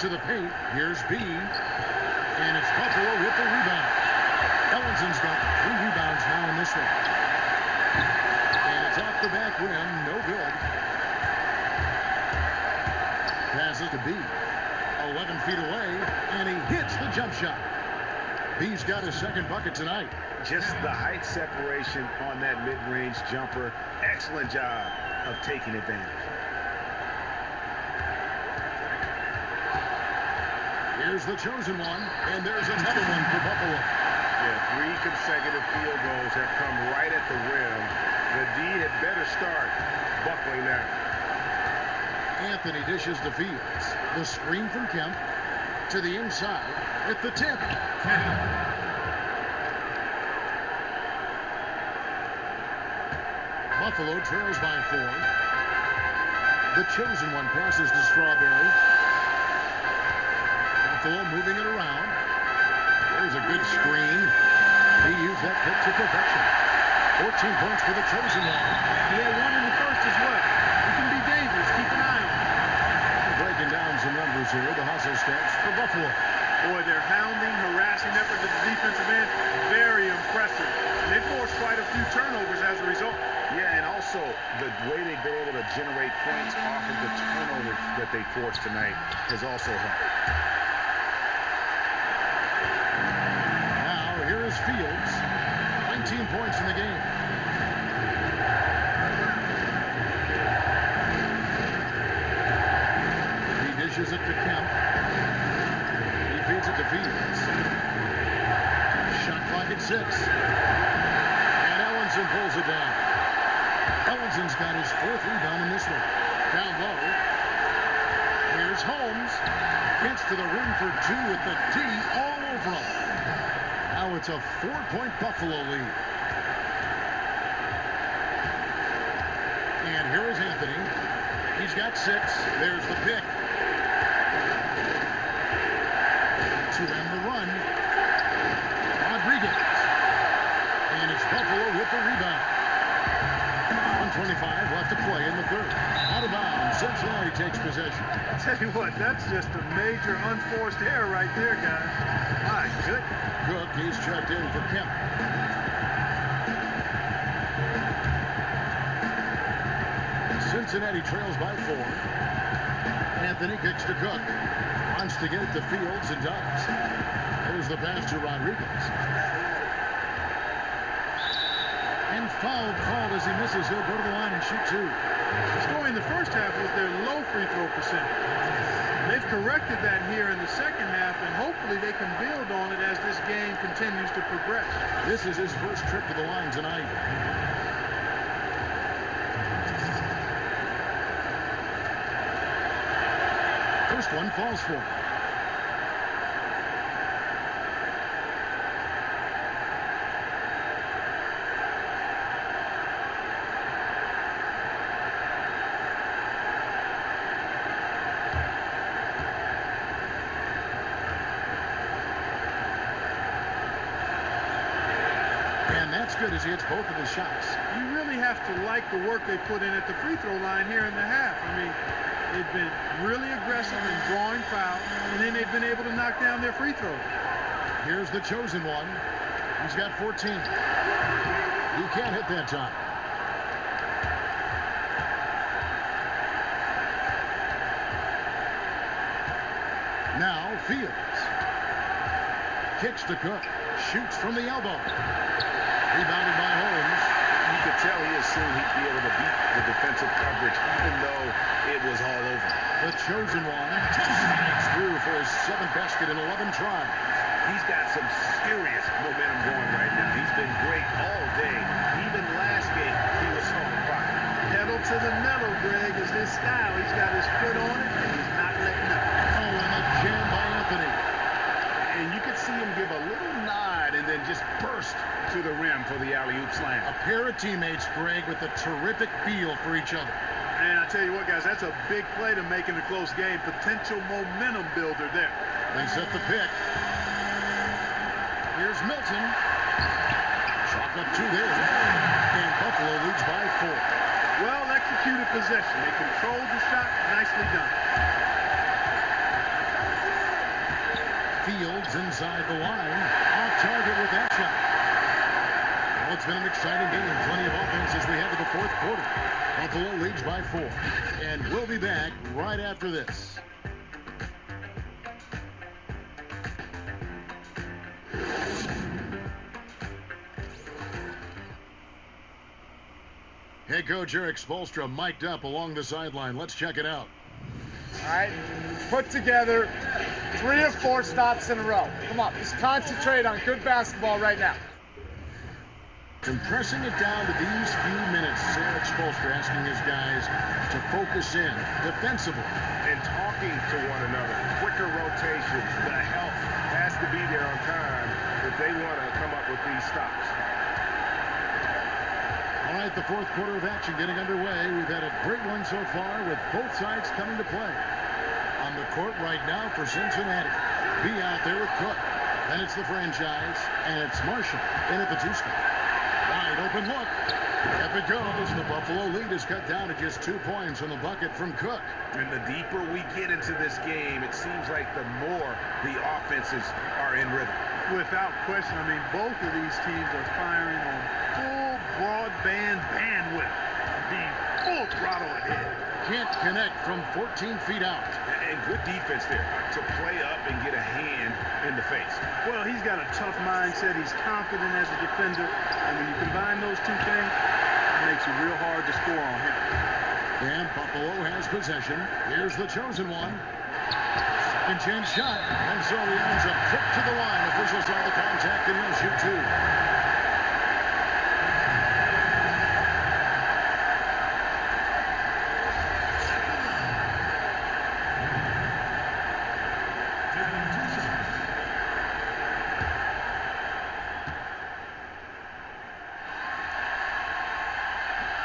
To the paint, here's B. And it's Buffalo with the rebound. Ellinson's got 3 rebounds now in this one. And it's off the back rim, no good. Passes to B. 11 feet away, and he hits the jump shot. B's got his second bucket tonight. Just the height separation on that mid-range jumper. Excellent job of taking advantage. Here's the chosen one, and there's another one for Buffalo. Yeah, 3 consecutive field goals have come right at the rim. The D had better start buckling now. Anthony dishes to Fields. The screen from Kemp to the inside at the tip. Buffalo trails by 4. The chosen one passes to Strawberry. Buffalo moving it around. There's a good screen. He used that pick to perfection. 14 points for the chosen one. He had 1 in the first as well. He can be dangerous. Keep an eye on him. Breaking down some numbers here. The hustle stats for Buffalo. Boy, their hounding, harassing efforts at the defensive end, very impressive. And they forced quite a few turnovers as a result. Yeah, and also the way they've been able to generate points off of the turnovers that they forced tonight has also helped. Now, here is Fields. 19 points in the game. He dishes it to Kemp. He feeds it to Fields. Shot clock at 6. And Ellinson pulls it down. Ellinson's got his 4th rebound in this one. Down low. Here's Holmes. Gets to the rim for 2 with the D all over him. Now it's a 4-point Buffalo lead. And here is Anthony. He's got 6. There's the pick. To end the run. Rodriguez. And it's Buffalo with the rebound. 1:25 left to play in the 3rd. Out of bounds. Cincinnati takes possession. I'll tell you what, that's just a major unforced error right there, guys. My goodness. Cook, he's checked in for Kemp. Cincinnati trails by 4. Anthony kicks to Cook. Wants to get it to Fields and does. There's the pass to Rodriguez. And And foul called as he misses. He'll go to the line and shoot 2. The story in the first half was their low free throw percentage. They've corrected that here in the second half, and hopefully they can build on it as this game continues to progress. This is his first trip to the line tonight. First one falls for him. And that's good as he hits both of his shots. You really have to like the work they put in at the free throw line here in the half. I mean, they've been really aggressive in drawing fouls, and then they've been able to knock down their free throws. Here's the chosen one. He's got 14. He can't hit that time. Now Fields. Kicks to Cook. Shoots from the elbow. Rebounded by Holmes. You could tell he assumed he'd be able to beat the defensive coverage, even though it was all over. The chosen one sneaks through for his 7th basket in 11 tries. He's got some serious momentum going right now. He's been great all day. Even last game, he was throwing fire. Pedal to the metal, Greg, is his style. He's got his foot on it, and he's not letting up. Oh, and a jam by Anthony. And you could see him give a little nod and then just burst to the rim for the alley-oop slam. A pair of teammates, Greg, with a terrific feel for each other. And I tell you what, guys, that's a big play to make in a close game. Potential momentum builder there. They set the pick. Here's Milton. Chalk up 2 there. And Buffalo leads by 4. Well executed possession. They controlled the shot. Nicely done. Fields inside the line. Off target with that shot. Well, it's been an exciting game. Plenty of offense as we head to the 4th quarter. Buffalo leads by 4. And we'll be back right after this. Head coach Eric Spoelstra mic'd up along the sideline. Let's check it out. All right, put together 3 or 4 stops in a row. Come on, just concentrate on good basketball right now. Compressing it down to these few minutes, Eric Spoelstra asking his guys to focus in defensively. And talking to one another. Quicker rotations. The help has to be there on time if they want to come up with these stops. All right, the 4th quarter of action getting underway. We've had a great one so far with both sides coming to play. On the court right now for Cincinnati. B out there with Cook. Then it's the franchise, and it's Marshall in at the 2-spot. Wide open look. Up it goes. The Buffalo lead is cut down to just 2 points on the bucket from Cook. And the deeper we get into this game, it seems like the more the offenses are in rhythm. Without question, I mean, both of these teams are firing on full broadband bandwidth. Being full throttle ahead. Can't connect from 14 feet out. And good defense there to play up and get a hand in the face. Well, he's got a tough mindset. He's confident as a defender. And when you combine those 2 things, it makes it real hard to score on him. And Buffalo has possession. Here's the chosen one. Second chance shot. And so he ends up tripped to the line. Officials saw the contact and he'll shoot 2.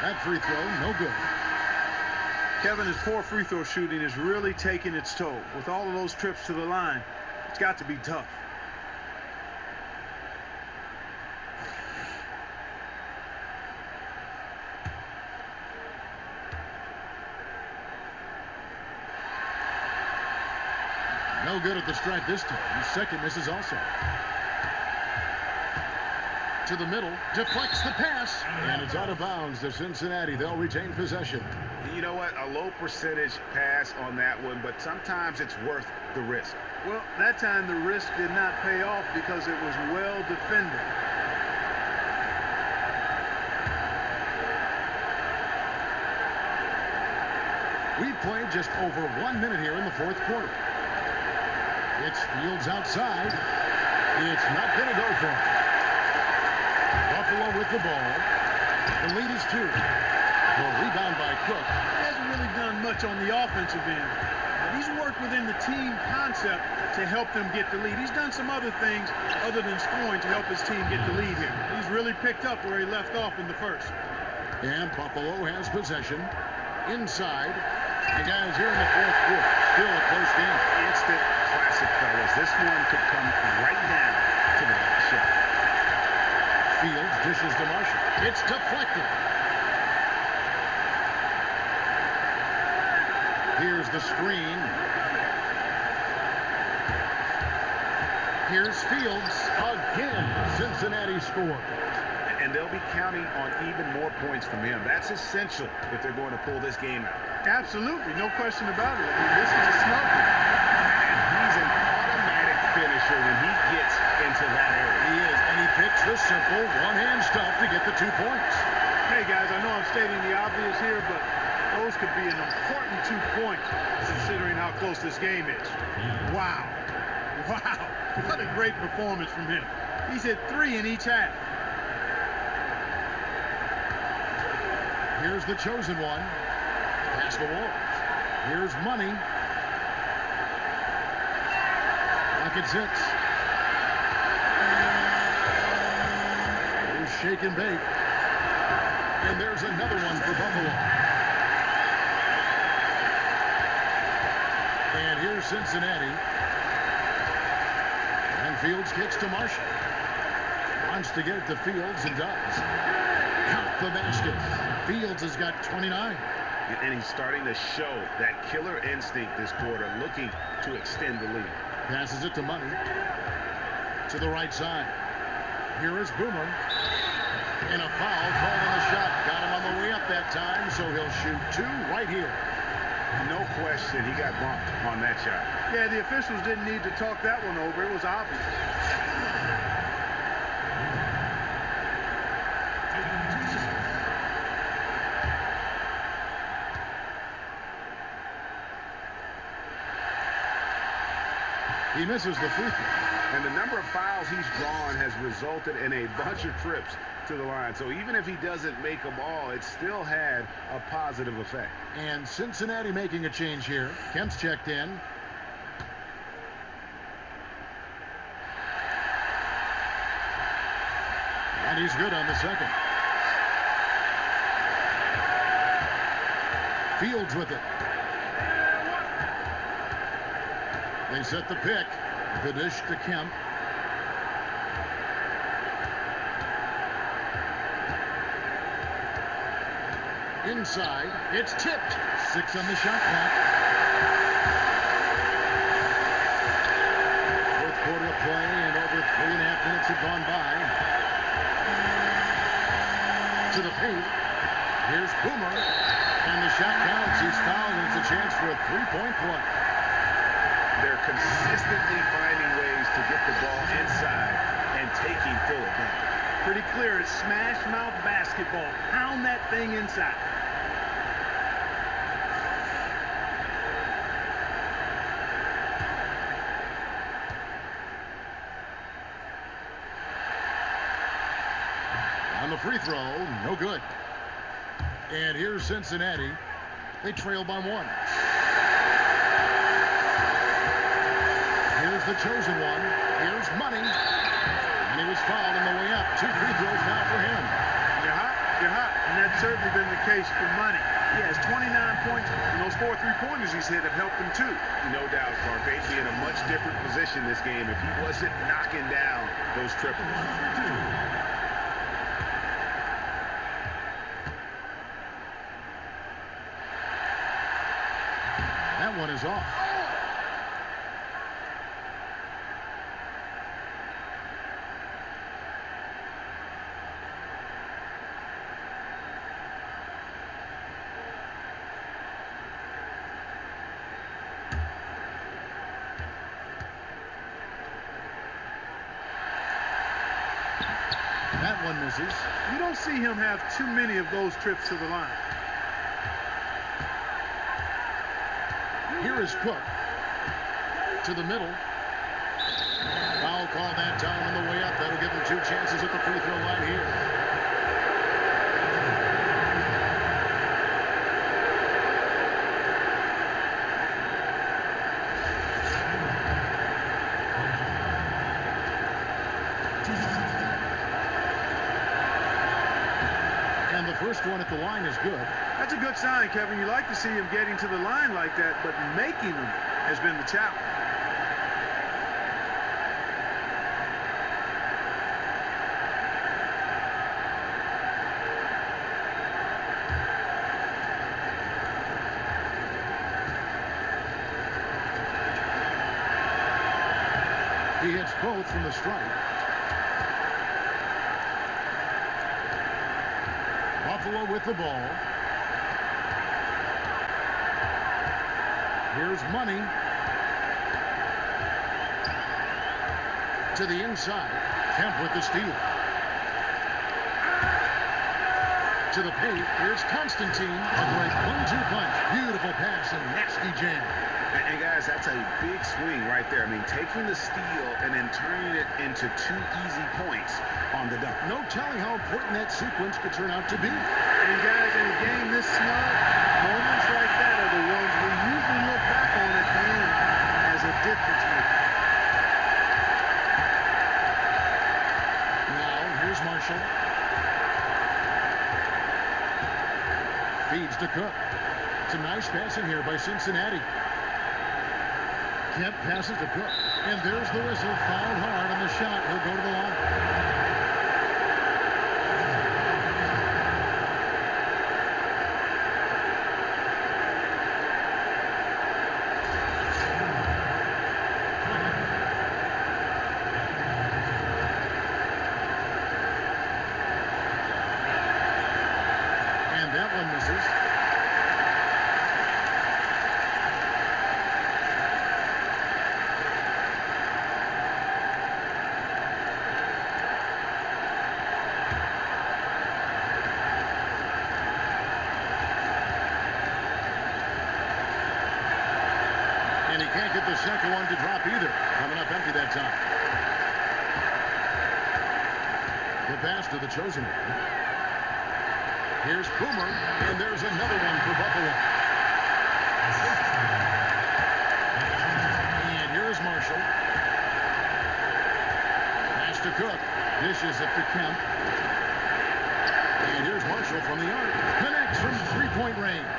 That free throw, no good. Kevin, his poor free throw shooting is really taking its toll. With all of those trips to the line, it's got to be tough. No good at the stripe this time. His second misses also. To the middle, deflects the pass, and it's out of bounds to Cincinnati. They'll retain possession. You know what? A low percentage pass on that one, but sometimes it's worth the risk. Well, that time the risk did not pay off because it was well defended. We've played just over 1 minute here in the fourth quarter. It's Fields outside. It's not going to go for him. Buffalo with the ball. The lead is 2. The rebound by Cook. He hasn't really done much on the offensive end. But he's worked within the team concept to help them get the lead. He's done some other things other than scoring to help his team get the lead here. He's really picked up where he left off in the first. And Buffalo has possession inside. And guys, here in the fourth quarter, still a close game. Instant classic, fellas. This one could come right down to the last shot. Fields dishes to Marshall. It's deflected. Here's the screen. Here's Fields again. Cincinnati scored. And they'll be counting on even more points from him. That's essential if they're going to pull this game out. Absolutely, no question about it. I mean, this is a smoker. And he's an automatic finisher when he gets into that area. He is, and he picks the simple one-hand stuff to get the 2 points. Hey, guys, I know I'm stating the obvious here, but those could be an important 2 points considering how close this game is. Wow. Wow. What a great performance from him. He's hit 3 in each half. Here's the chosen one. Pass the wall. Here's Money. Buckets hits. Here's Shake and Bake. And there's another one for Buffalo. And here's Cincinnati. And Fields kicks to Marshall. Wants to get it to Fields and does. Count the baskets. Fields has got 29. And he's starting to show that killer instinct this quarter, looking to extend the lead. Passes it to Money. To the right side. Here is Boomer. And a foul called on the shot. Got him on the way up that time, so he'll shoot 2 right here. No question, he got bumped on that shot. Yeah, the officials didn't need to talk that one over. It was obvious. He misses the free throw. And the number of fouls he's drawn has resulted in a bunch of trips to the line. So even if he doesn't make them all, it still had a positive effect. And Cincinnati making a change here. Kemp's checked in. And he's good on the second. Fields with it. They set the pick. The dish to Kemp. Inside. It's tipped. 6 on the shot clock. Fourth quarter of play, and over 3.5 minutes have gone by. To the paint. Here's Boomer. And the shot counts. He's fouled, and it's a chance for a 3-point play. They're consistently finding ways to get the ball inside and taking full advantage. Pretty clear. It's smash mouth basketball. Pound that thing inside. On the free throw, no good. And here's Cincinnati. They trail by 1. Here's the chosen one. Here's Money. And he was fouled on the way up. 2 free throws now for him. You're hot. You're hot. And that's certainly been the case for Money. He has 29 points, and those 4 3-pointers he's hit have helped him too. No doubt, Clark. They'd be in a much different position this game if he wasn't knocking down those triples. That one is off. That one misses. You don't see him have too many of those trips to the line. Here is Cook to the middle. Foul call that time on the way up. That'll give him 2 chances at the free throw line here. And the first one at the line is good. That's a good sign, Kevin. You like to see him getting to the line like that, but making them has been the challenge. He hits both from the strike. Buffalo with the ball. Here's Money. To the inside. Kemp with the steal. To the paint. Here's Constantine. A great 1-2 punch. Beautiful pass and nasty jam. And guys, that's a big swing right there. I mean, taking the steal and then turning it into 2 easy points on the dunk. No telling how important that sequence could turn out to be. And guys, in a game this small, moments like that are the ones we usually look back on at the end as a difference maker. Now, here's Marshall. Feeds to Cook. Some nice passing here by Cincinnati. Kemp passes to Cook. And there's the whistle. Fouled hard on the shot. He'll go to the line. And that one misses. And he can't get the second one to drop either. Coming up empty that time. The pass to the chosen one. Here's Boomer, and there's another one for Buffalo. And here's Marshall. Pass to Cook. Dishes it to Kemp. And here's Marshall from the arc. Connects from 3-point range.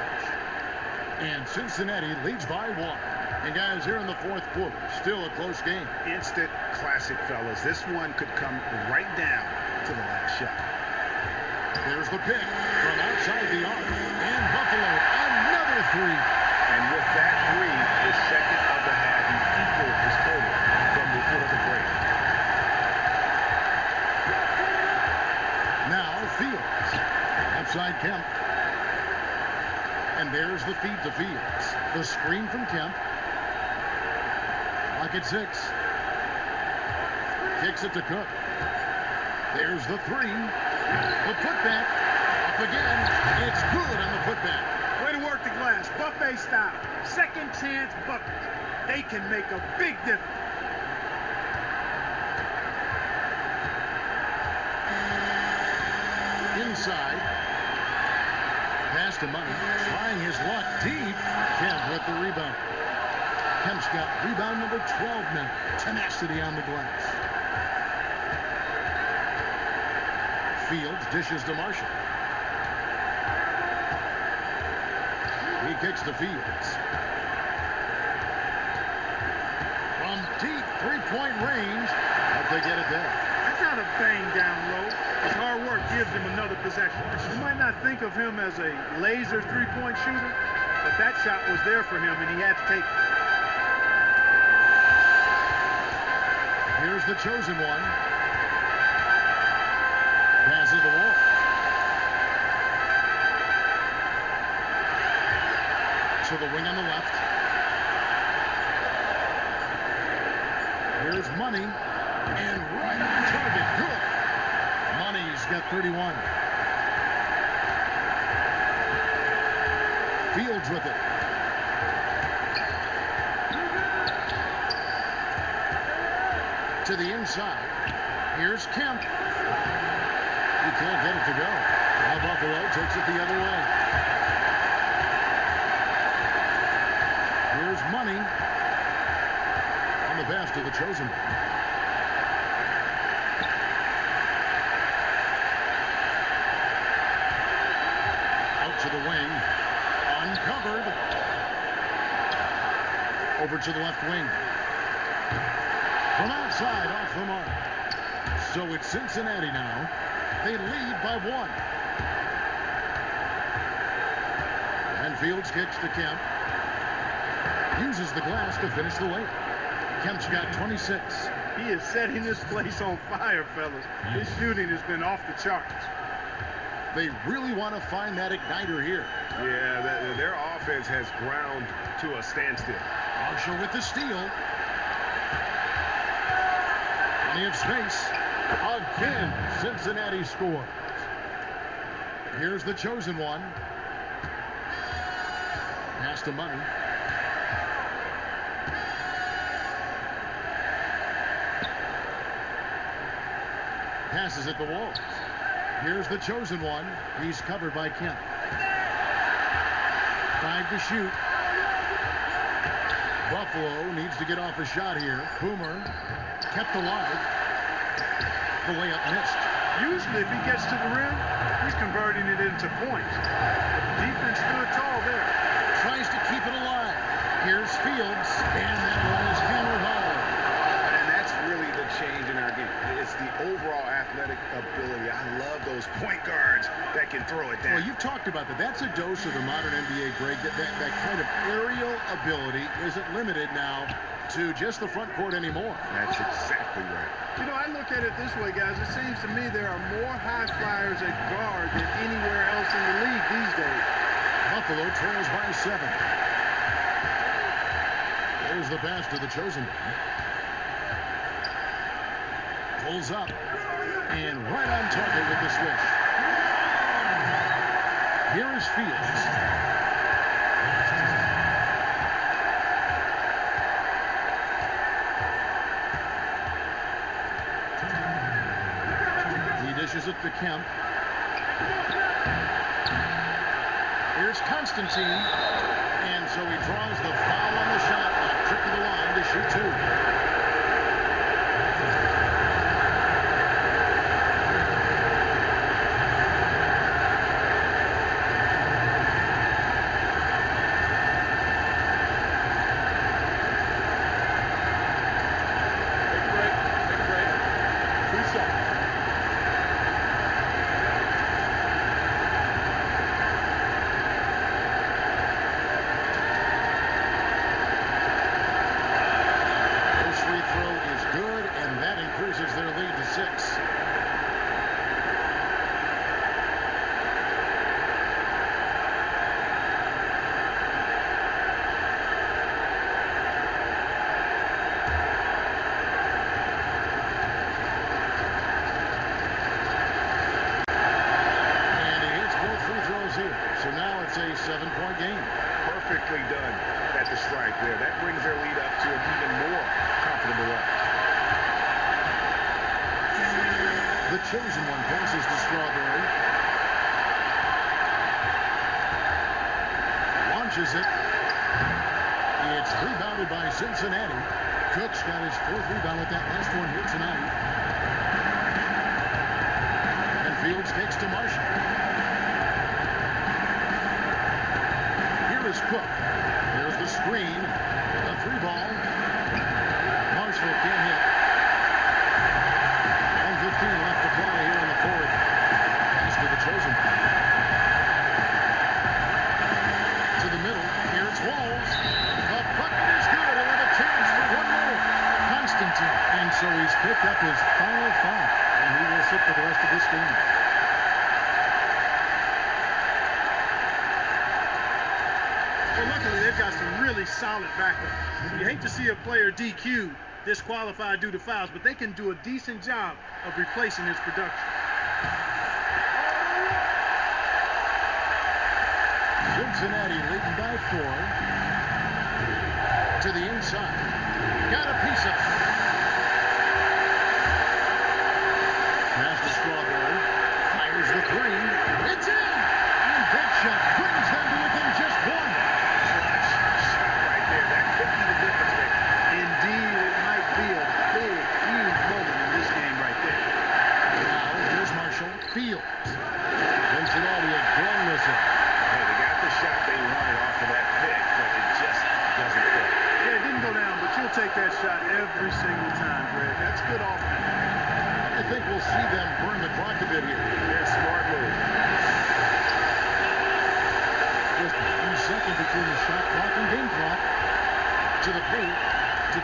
And Cincinnati leads by 1. And guys, here in the 4th quarter, still a close game. Instant classic, fellas. This one could come right down to the last shot. There's the pick from outside the arc. And Buffalo, another 3. And with that 3, his second of the half, he equaled his total from before the break. Now Fields. Outside Kemp. And there's the feed to Fields. The screen from Kemp. Lock at 6. Kicks it to Cook. There's the 3. The putback. Up again. It's good on the putback. Way to work the glass. Buffet style. Second chance bucket. They can make a big difference. Inside. Pass to Money. Trying his luck deep. Kemp with the rebound. Kemp's got rebound number 12 now. Tenacity on the glass. Fields dishes to Marshall. He kicks to Fields. From deep 3-point range. But they get it down. That's not a bang down low. His hard work gives him another possession. You might not think of him as a laser 3-point shooter, but that shot was there for him, and he had to take it. Here's the chosen one. Passes the wall. To the wing on the left. Here's Money. And right on target. Good. Money's got 31. Fields with it. To the inside. Here's Kemp. He can't get it to go. Now Buffalo takes it the other way. Here's Money. On the pass to the chosen one. Out to the wing. Uncovered. Over to the left wing. From outside, off the mark. So it's Cincinnati now. They lead by 1. And Fields kicks to Kemp. Uses the glass to finish the weight. Kemp's got 26. He is setting this place on fire, fellas. His shooting has been off the charts. They really want to find that igniter here. Yeah, their offense has ground to a standstill. Marshall with the steal. Plenty of space. Again, Cincinnati scores. Here's the chosen one. Pass to Money. Passes at the wall. Here's the chosen one. He's covered by Kemp. 5 to shoot. Buffalo needs to get off a shot here. Boomer kept alive. The layup missed. Usually, if he gets to the rim, he's converting it into points. Defense stood tall there. Tries to keep it alive. Here's Fields, and that one is hammered home. And that's really the change in our game. It's the overall athletic ability. I love those point guards that can throw it down. Well, you've talked about that. That's a dose of the modern NBA, Greg. That kind of aerial ability isn't limited now to just the front court anymore. That's exactly right. You know, I look at it this way, guys. It seems to me there are more high flyers at guard than anywhere else in the league these days. Buffalo trails by 7. There's the pass to the chosen one. Pulls up. And right on target with the switch. Here is Fields. He dishes it to Kemp. Here's Constantine. And so he draws the foul on the shot. A trip to the line to shoot 2. Their lead to 6. And he hits both free throws here. So now it's a 7-point game. Perfectly done at the strike there. That brings their lead up to an even more comfortable level. The chosen one passes to Strawberry. Launches it. It's rebounded by Cincinnati. Cook's got his 4th rebound with that last one here tonight. And Fields kicks to Marshall. Here is Cook. There's the screen. A 3-ball. Marshall can't hit. 1:15 left to play here in the 4th. Pass to the chosen. To the middle. Here it's Walls. The bucket is good. He'll have a chance for one more. Constantine. And so he's picked up his final foul. And he will sit for the rest of this game. Well, luckily, they've got some really solid backup. You hate to see a player DQ, disqualified due to fouls, but they can do a decent job of replacing his production. Cincinnati leading by 4. To the inside. Got a piece of it.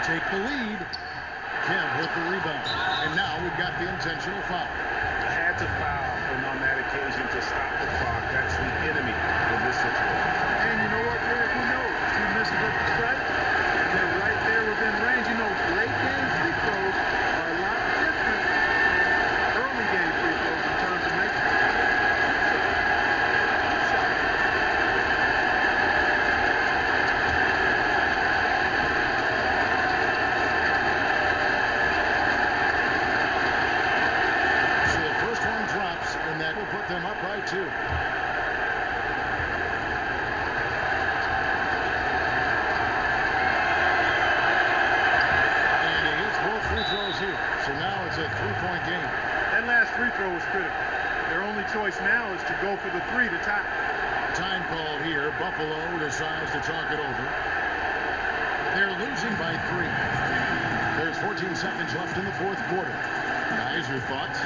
take the lead. Kemp with the rebound. And now we've got the intentional foul. Had to foul and on that occasion to stop the clock. That's the enemy in this situation. And you know what, Greg? Who knows? If he misses at the strike, and they're right there within range. You know, late game free throws are a lot different than early game free throws in terms of making them. So the first one drops, and that will put them up by 2. Free throws here. So now it's a 3-point game. That last free throw was critical. Their only choice now is to go for the 3 to tie. Time call here. Buffalo decides to talk it over. They're losing by 3. There's 14 seconds left in the fourth quarter. Guys, your thoughts?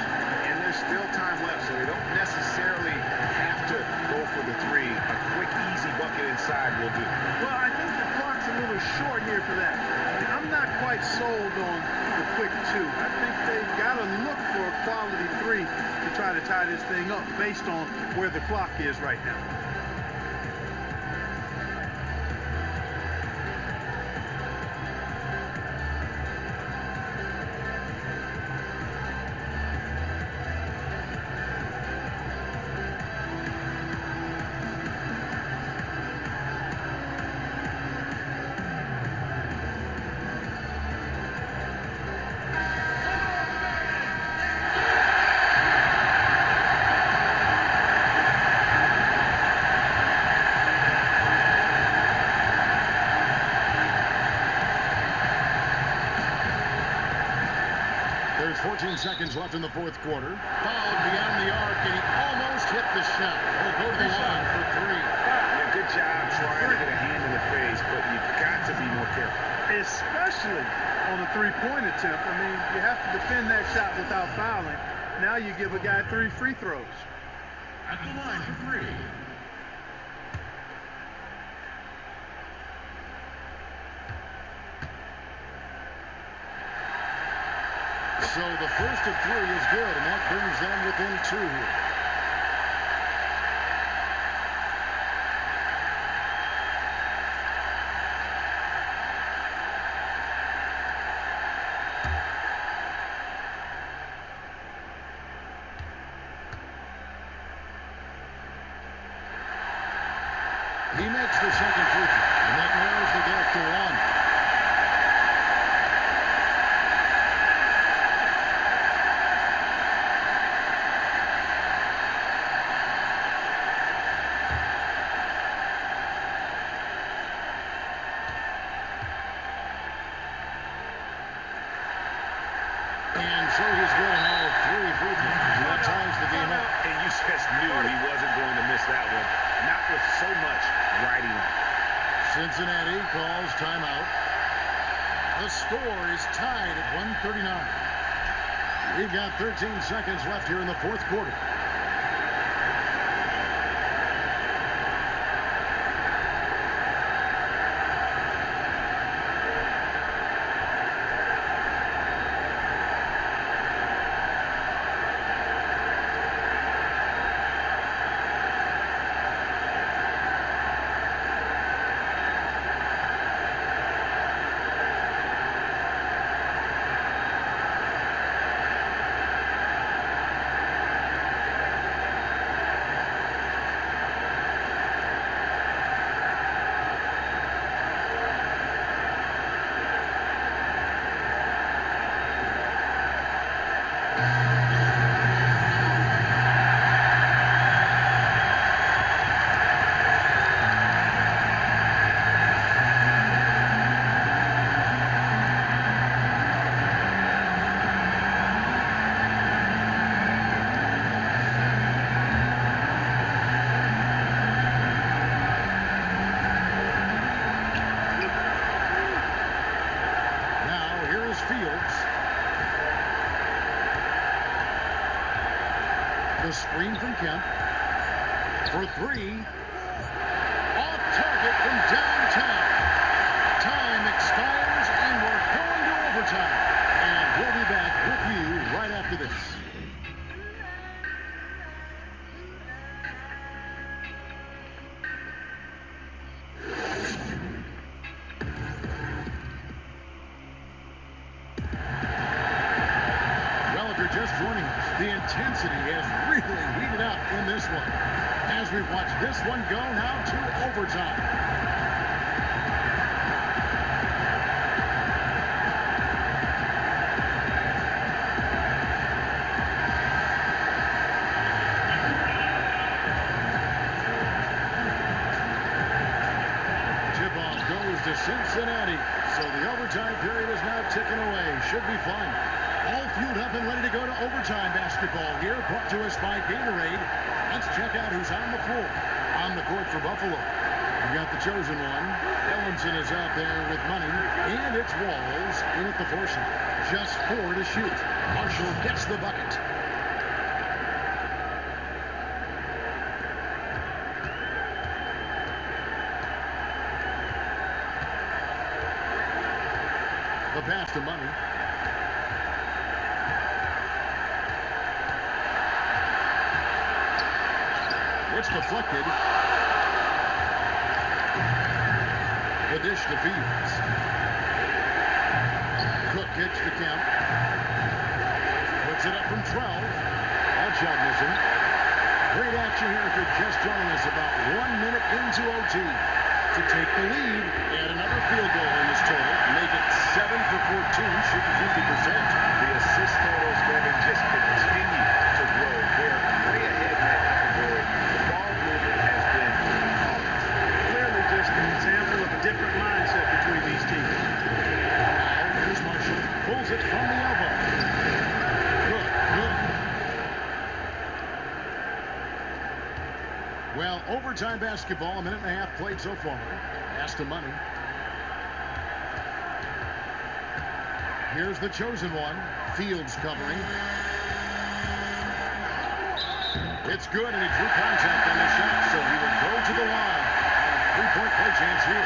And there's still time left, so they don't necessarily have to go for the 3. A quick, easy bucket inside will do. Well, I think the clock's a little short here for that. I mean, I'm not quite sold on the quick 2. I think they've got to look for a quality 3 to try to tie this thing up based on where the clock is right now. There's 14 seconds left in the fourth quarter. Fouled beyond the arc, and he almost hit the shot. He'll go to the line for 3. Yeah, good job trying to get a hand in the face, but you've got to be more careful. Especially on a 3-point attempt. I mean, you have to defend that shot without fouling. Now you give a guy 3 free throws. At the line for 3. So the first of 3 is good, and that brings them within 2 here. He makes the second free throw, and that narrows the gap to 1. And so he's good on all 3 free throws. That ties the game up. And you just knew he wasn't going to miss that one. Not with so much riding on. Cincinnati calls timeout. The score is tied at 139. We've got 13 seconds left here in the fourth quarter. Fields. The screen from Kemp. For 3. Off target from downtown. Time expires and we're one. As we watch this one go now to overtime. Tip-off goes to Cincinnati. So the overtime period is now ticking away. Should be fun. All fueled up and ready to go to overtime basketball here. Brought to us by Gatorade. Let's check out who's on the floor. On the court for Buffalo, we got the chosen one. Ellenson is out there with money. And it's Walls in at the foursome. Just 4 to shoot. Marshall gets the bucket. The pass to Money. It's deflected. The dish to Fields. Cook kicks to Kemp. Puts it up from 12. That shot missing. Great action here if you're just joining us about 1 minute into OT. To take the lead, add another field goal in this total. Make it 7 for 14, shooting 50%. The assist totals going to just continue to grow. They're way ahead in that category. The ball movement has been Clearly just an example of a different mindset between these teams. Now here's Marshall. Pulls it from the elbow. Good. Well, overtime basketball, 1.5 minutes played so far. Pass to Money. Here's the chosen one. Fields covering. It's good, and he drew contact on the shot, so he will go to the line. And a 3-point play chance here.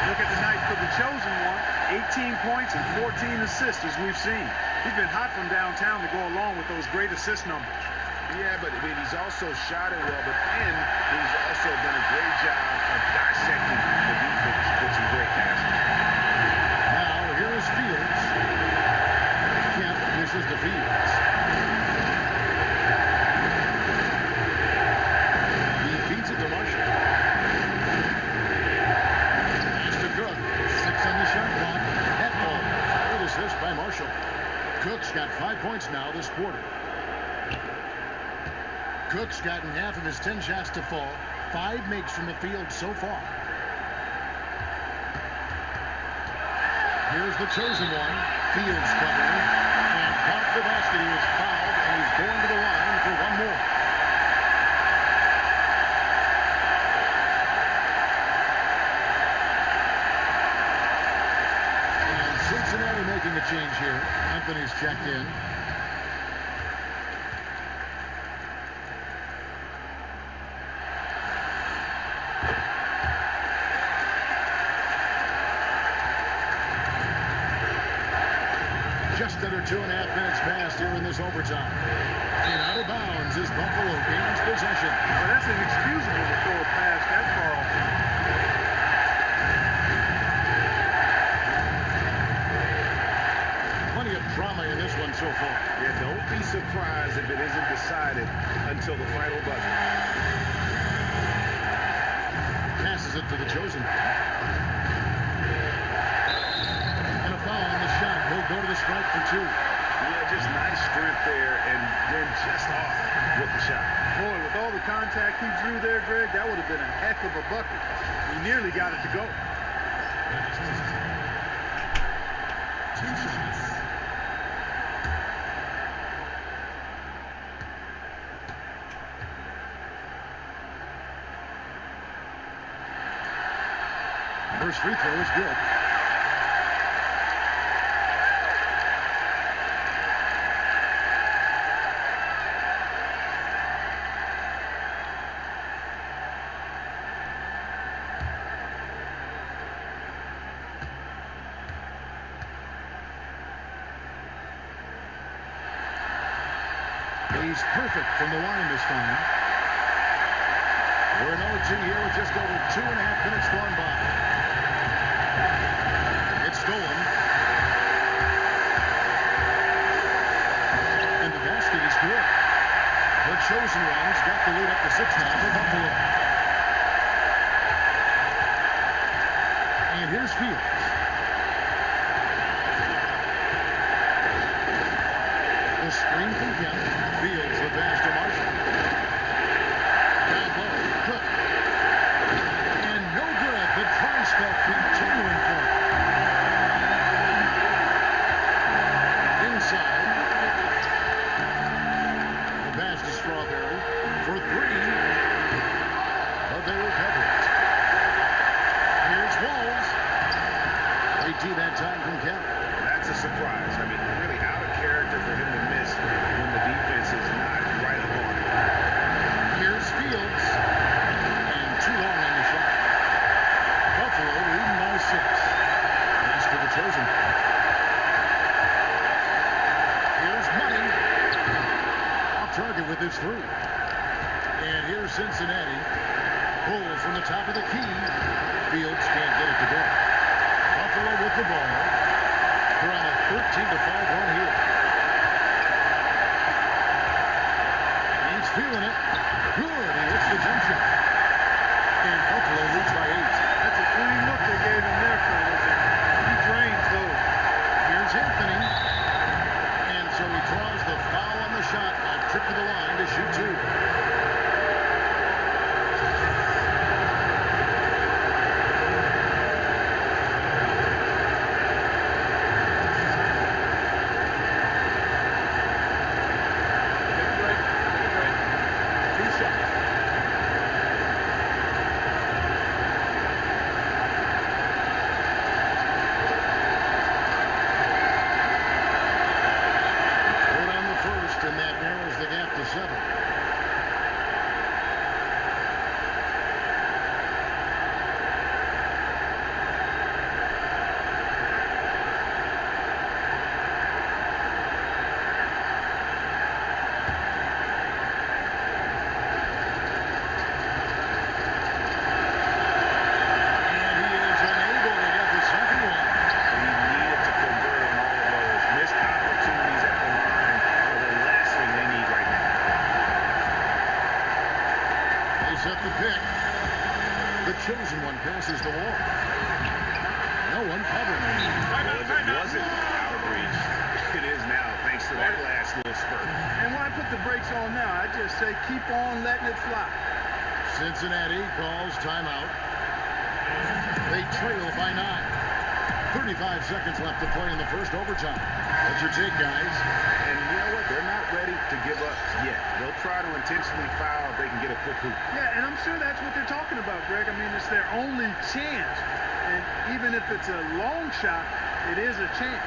Look at the night for the chosen one. 18 points and 14 assists, as we've seen. He's been hot from downtown to go along with those great assist numbers. Yeah, but he's also shot it well, but then he's also done a great job of dissecting the defense with some great passes. Now, here is Fields. Kemp misses the Fields. He feeds it to Marshall. Pass to Cook. 6 on the shot clock. Net ball. Good assist by Marshall. Cook's got 5 points now this quarter. Cook's gotten half of his 10 shots to fall. 5 makes from the field so far. Here's the chosen one. Fields covering. And off the basket, he was fouled, and he's going to the line for one more. And Cincinnati making a change here. Anthony's checked in. Just under 2.5 minutes passed here in this overtime. And out of bounds is Buffalo gains possession. Well, that's inexcusable to throw a pass that far off. Plenty of drama in this one so far. Yeah, don't be surprised if it isn't decided until the final buzzer. Passes it to the chosen. And a foul on the shot. He'll go to the strike for 2. Yeah, just nice strength there, and then just off with the shot. Boy, with all the contact he drew there, Greg, that would have been a heck of a bucket. He nearly got it to go. Two shots. First free throw is good. He's perfect from the line this time. We're in OT here with just over 2.5 minutes gone by. It's stolen. chosen ones got the lead up to 6 now for Buffalo. And here's Fields. The screen from Kemp. Fields the pass to Marshall. Down low. Cook. And no good. The try spell continuing for him. Inside. The pass to Strawberry for 3. But they recover it. Here's Walls. They tee that time from Kemp. That's a surprise. I mean, really out of character for him to miss when the defense is not right along it. Here's Fields. And too long on the shot. Buffalo leading by 6. Pass to the chosen. Here's Money. Off target with his 3. And here's Cincinnati. Pulls from the top of the key. Fields can't get it to go. Buffalo with the ball. They're on a 13-5 run here. He's feeling it. Good. He hits the jump shot. And Buffalo leads by 8. That's a clean look they gave him there, fellas. He drains those. Here's Anthony. And so he draws the foul on the shot. A trip to the line to shoot 2. And that narrows the gap to 7. And he is unable to get the second one. He needed to convert on all of those. Missed opportunities at the line are the last thing they need right now. They set the pick. The chosen one passes the wall. No one covering. Well, if it wasn't out of reach, it is now, thanks to that last little spurt. And why put the brakes on now? I just say keep on letting it fly. Cincinnati calls timeout. They trail by 9. 35 seconds left to play in the first overtime. What's your take, guys? And you know what? They're not ready to give up yet. They'll try to intentionally foul if they can get a quick hoop. Yeah, and I'm sure that's what they're talking about, Greg. I mean, it's their only chance. And even if it's a long shot, it is a chance.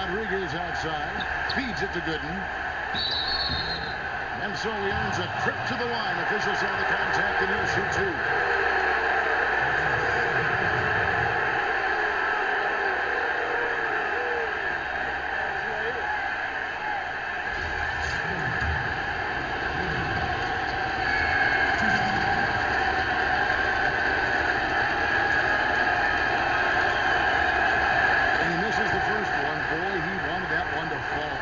Rodriguez outside, feeds it to Gooden. And so he earns a trip to the line. Officials saw the contact and he'll shoot 2. And he misses the first one. Boy, he wanted that one to fall.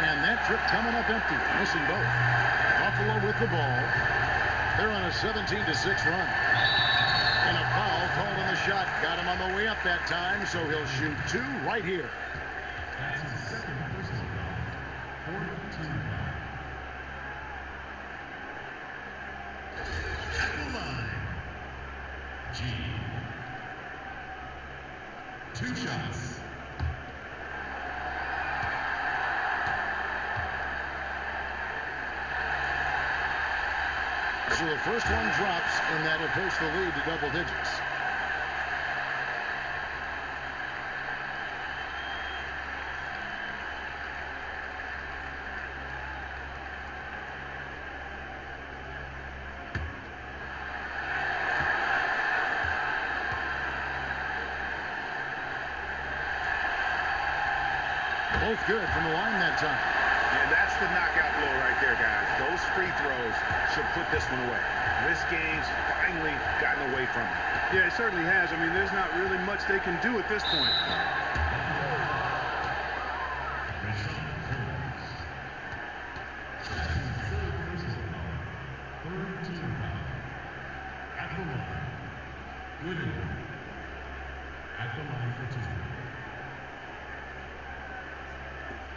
And that trip coming up empty, missing both. Buffalo with the ball. They're on a 17-6 run. And a foul called on the shot. Got him on the way up that time, so he'll shoot 2 right here. At the line, G. 2 shots. So the first one drops, and that'll push the lead to double digits. Both good from the line that time. And that's the knockout blow right there, guys. Those free throws should put this one away. This game's finally gotten away from it. Yeah, it certainly has. I mean, there's not really much they can do at this point.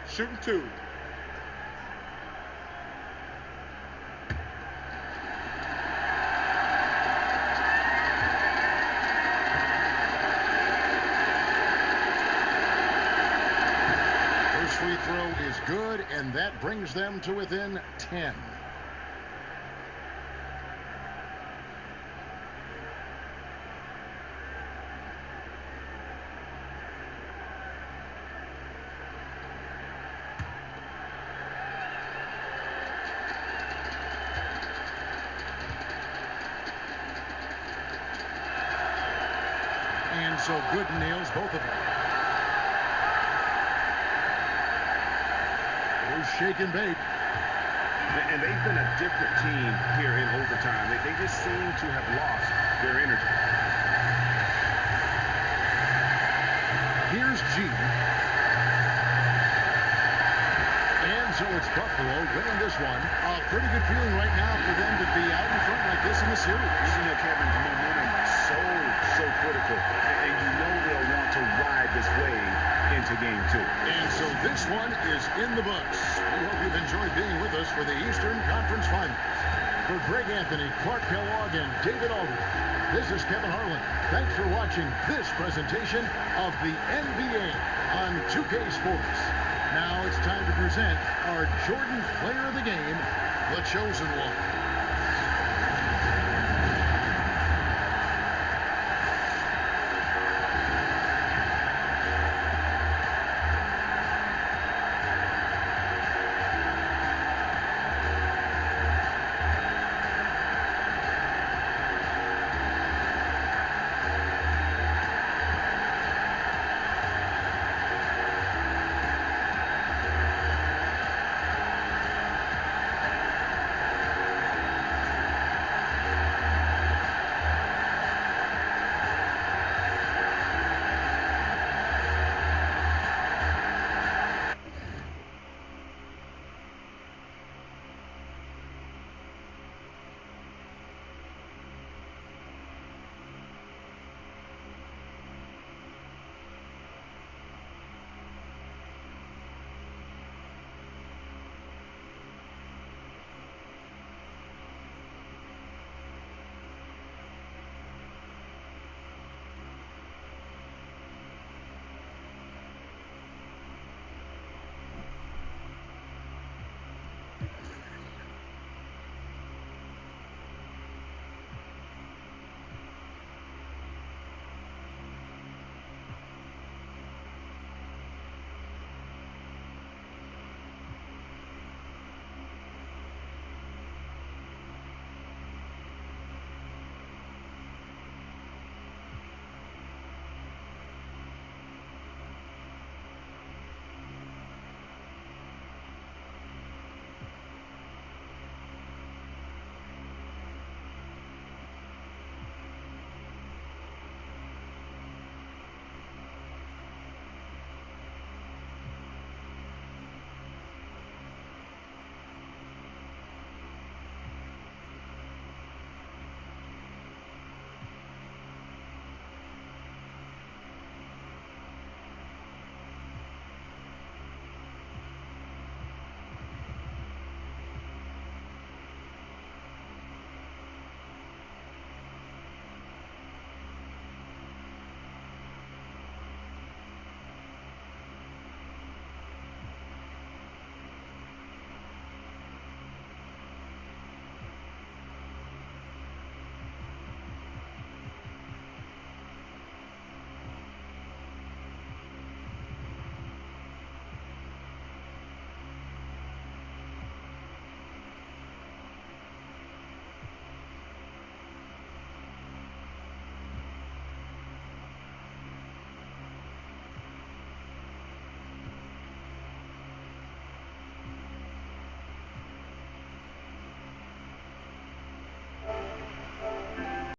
Shooting 2. First free throw is good, and that brings them to within 10. And so Gooden nails both of them. There's shake and bake. And they've been a different team here in overtime. They just seem to have lost their energy. Here's G. And so it's Buffalo winning this one. A pretty good feeling right now for them to be out in front like this in the series. You know, Kevin, momentum is so critical. And you know they'll want to ride this wave into game 2. And so this one is in the books. We hope you've enjoyed being with us for the Eastern Conference Finals. For Greg Anthony, Clark Kellogg, and David Aldridge, this is Kevin Harlan. Thanks for watching this presentation of the NBA on 2K Sports. Now it's time to present our Jordan Player of the Game, the Chosen One.